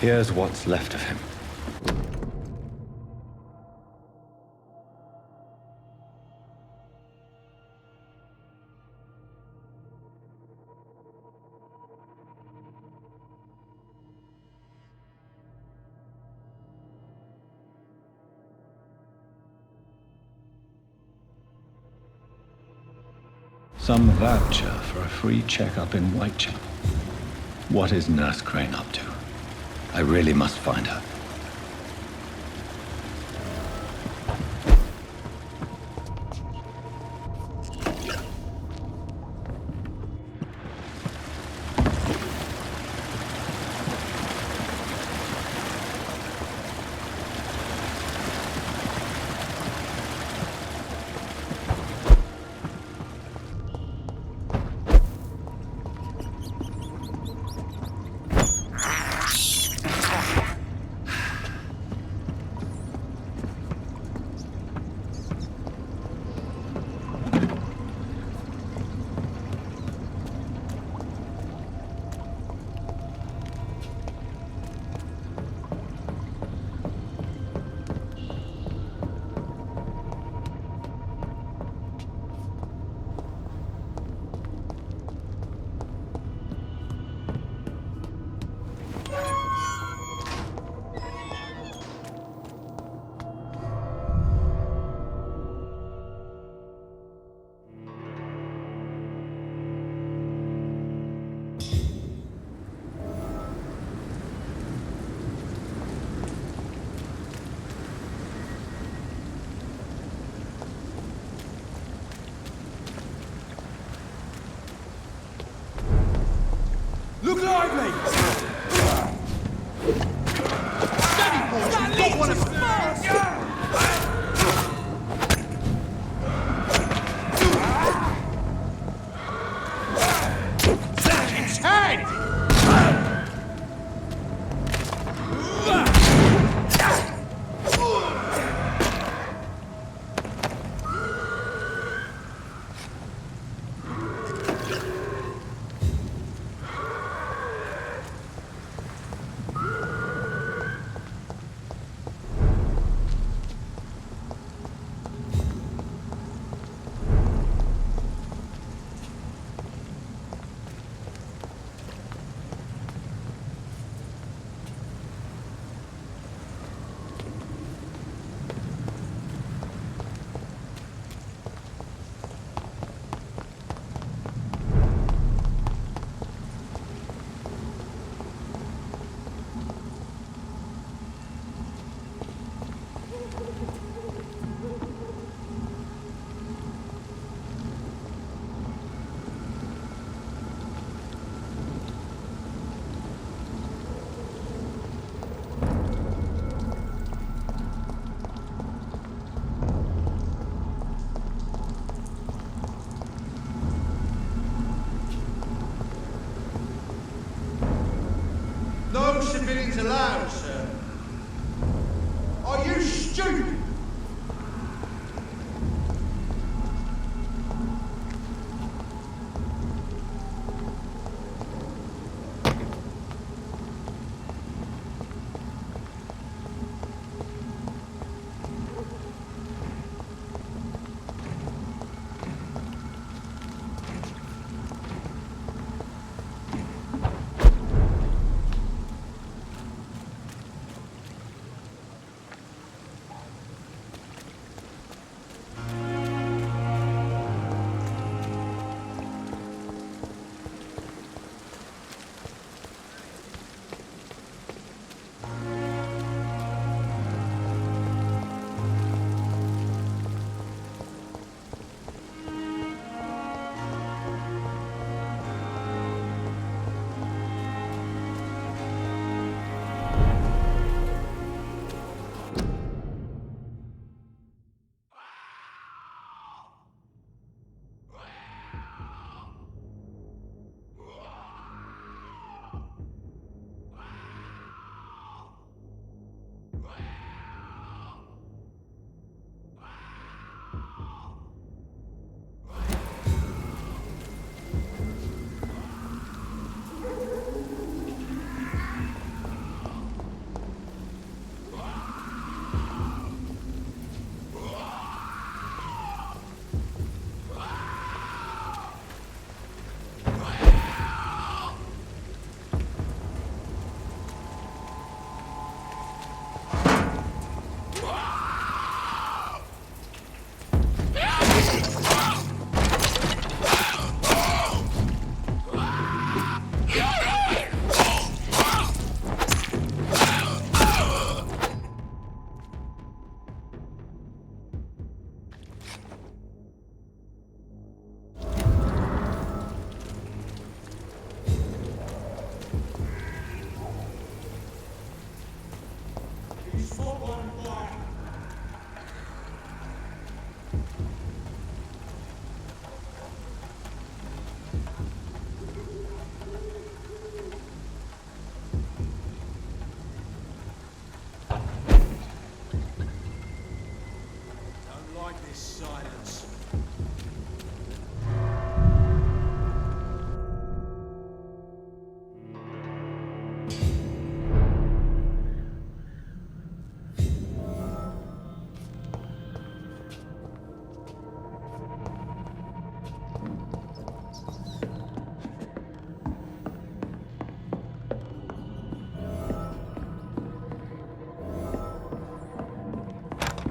Here's what's left of him. Some voucher for a free checkup in Whitechapel. What is Nurse Crane up to? I really must find her. Look lively! Steady, boys! You've got one of them! Its head! things allowed, sir. Are you stupid? Silence.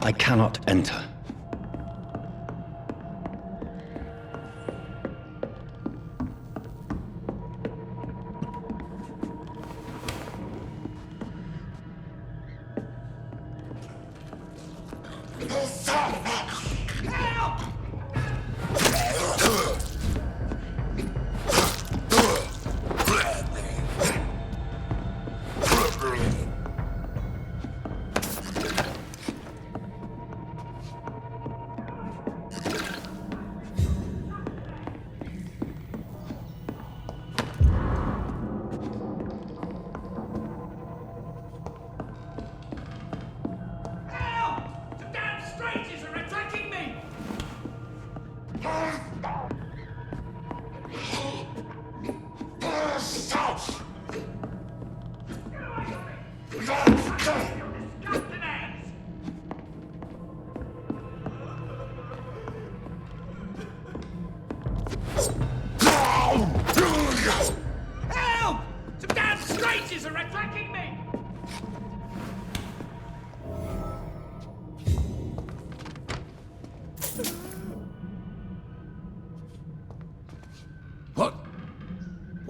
I cannot enter.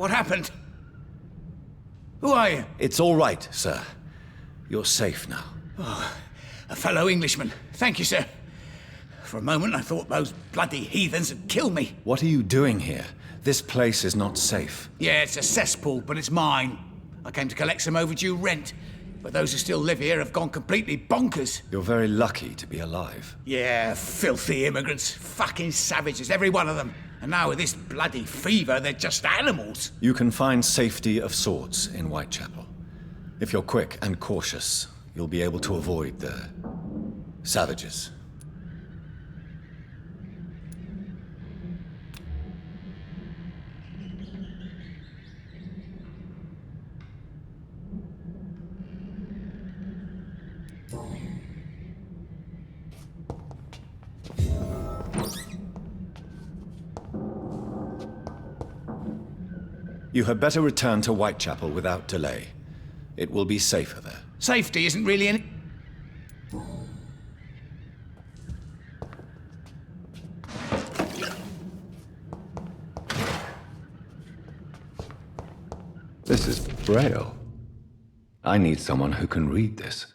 What happened? Who are you? It's all right, sir. You're safe now. Oh, a fellow Englishman. Thank you, sir. For a moment, I thought those bloody heathens had killed me. What are you doing here? This place is not safe. Yeah, it's a cesspool, but it's mine. I came to collect some overdue rent, but those who still live here have gone completely bonkers. You're very lucky to be alive. Yeah, filthy immigrants. Fucking savages, every one of them. And now with this bloody fever, they're just animals. You can find safety of sorts in Whitechapel. If you're quick and cautious, you'll be able to avoid the savages. You had better return to Whitechapel without delay. It will be safer there. Safety isn't really any... This is Braille. I need someone who can read this.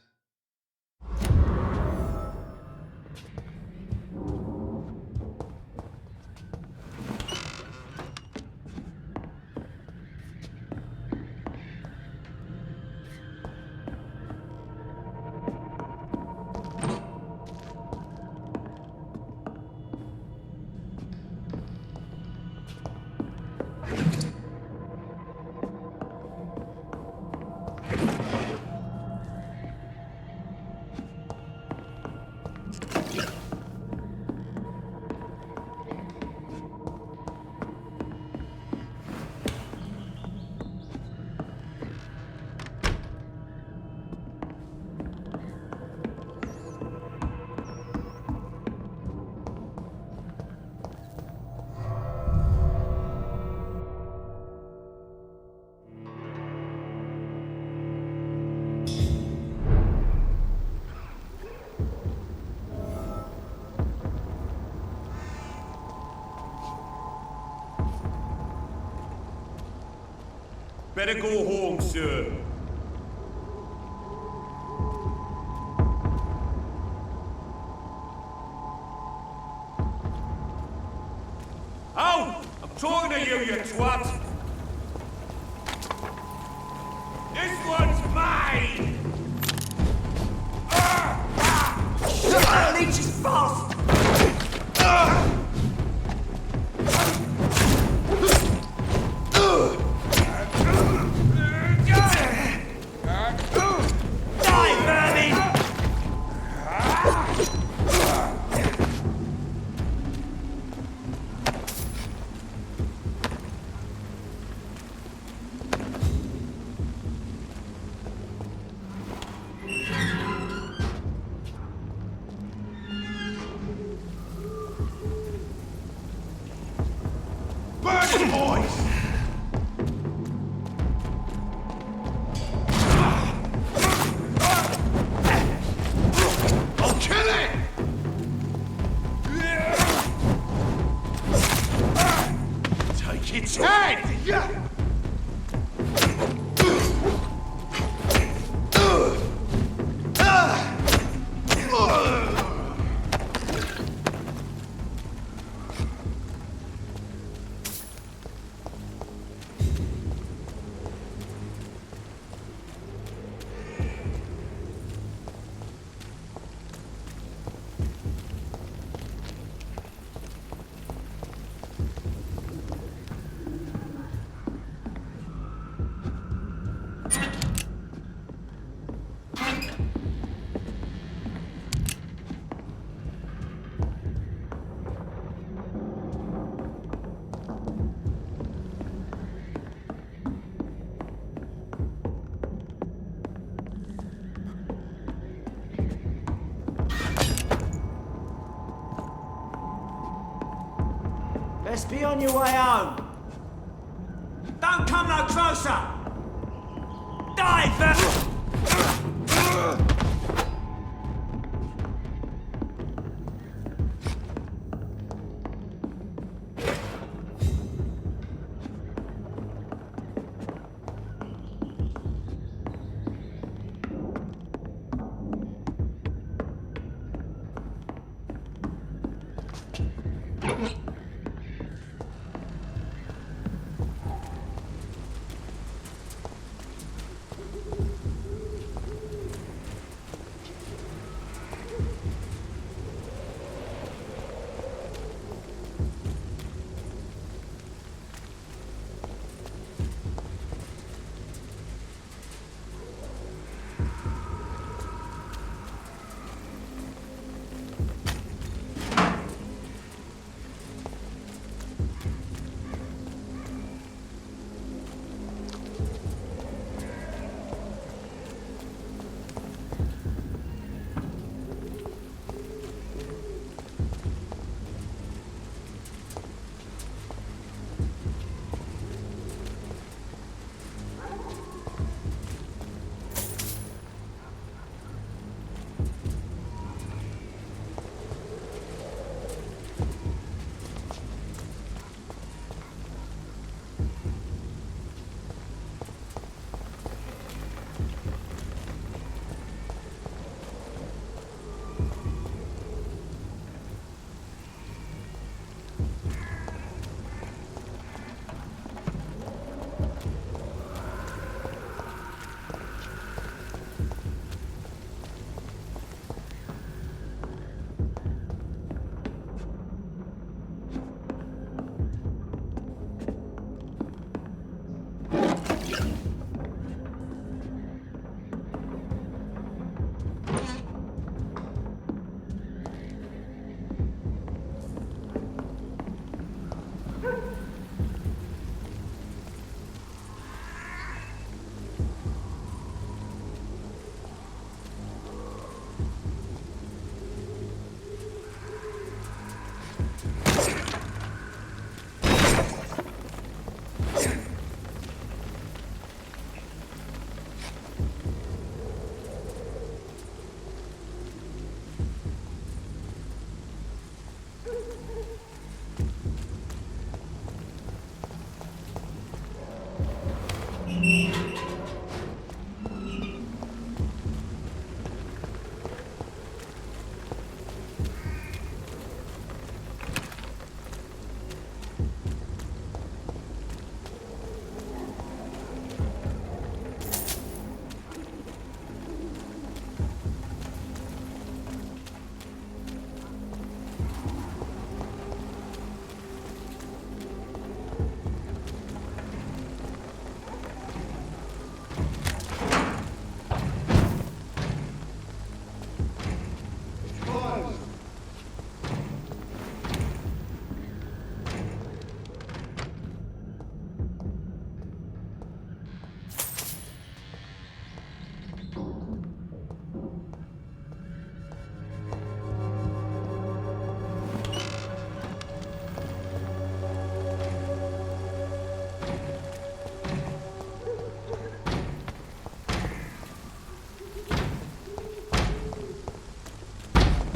Better go home, sir. Out! I'm talking to you, you twat! This one's mine! The leech is fast! Best be on your way home. Don't come no closer! Die,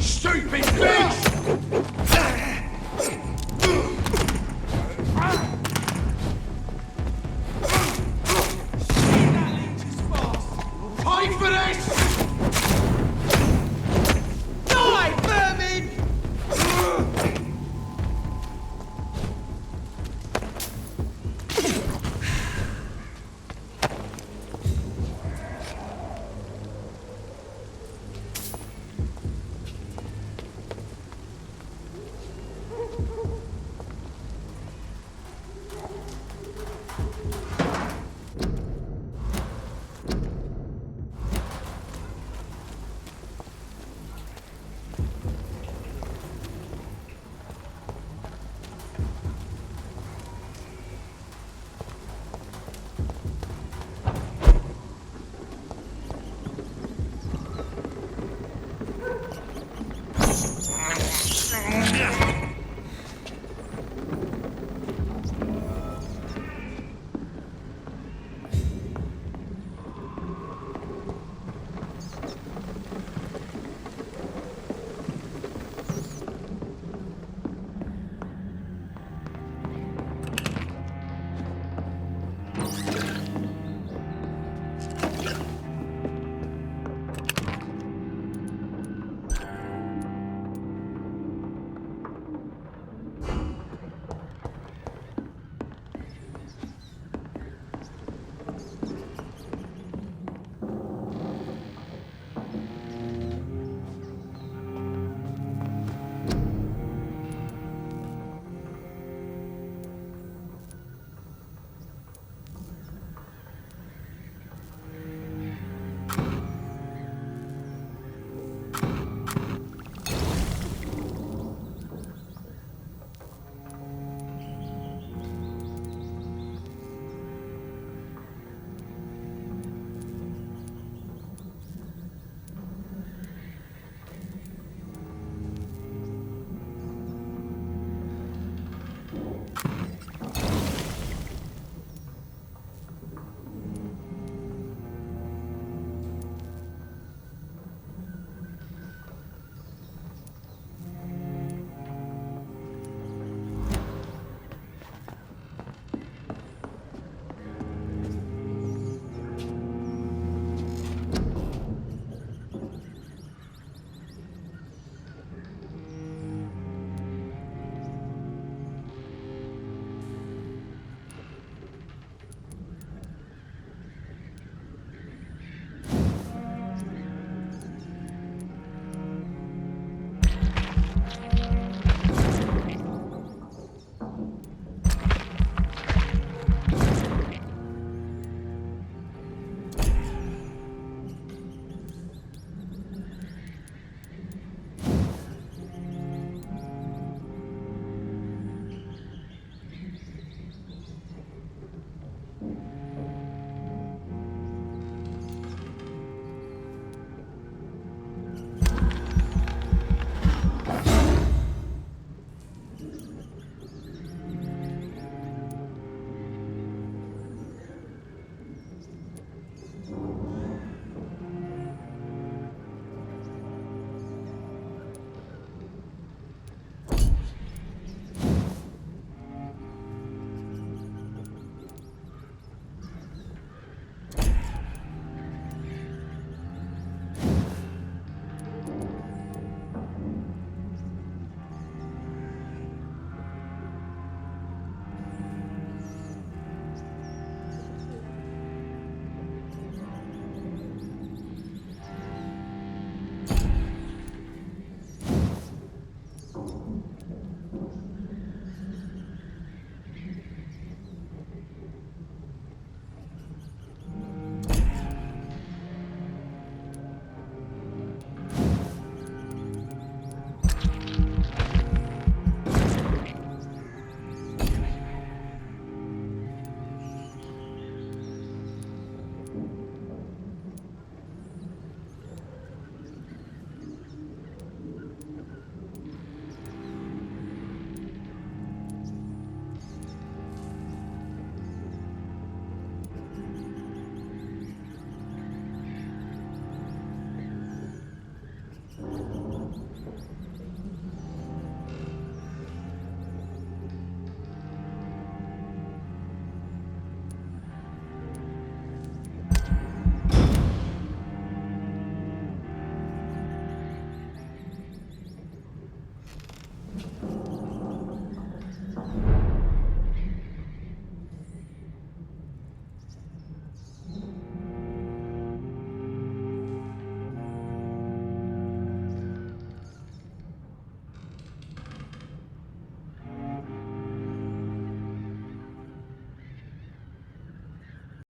Stupid bitch! Pay for this! Die, vermin!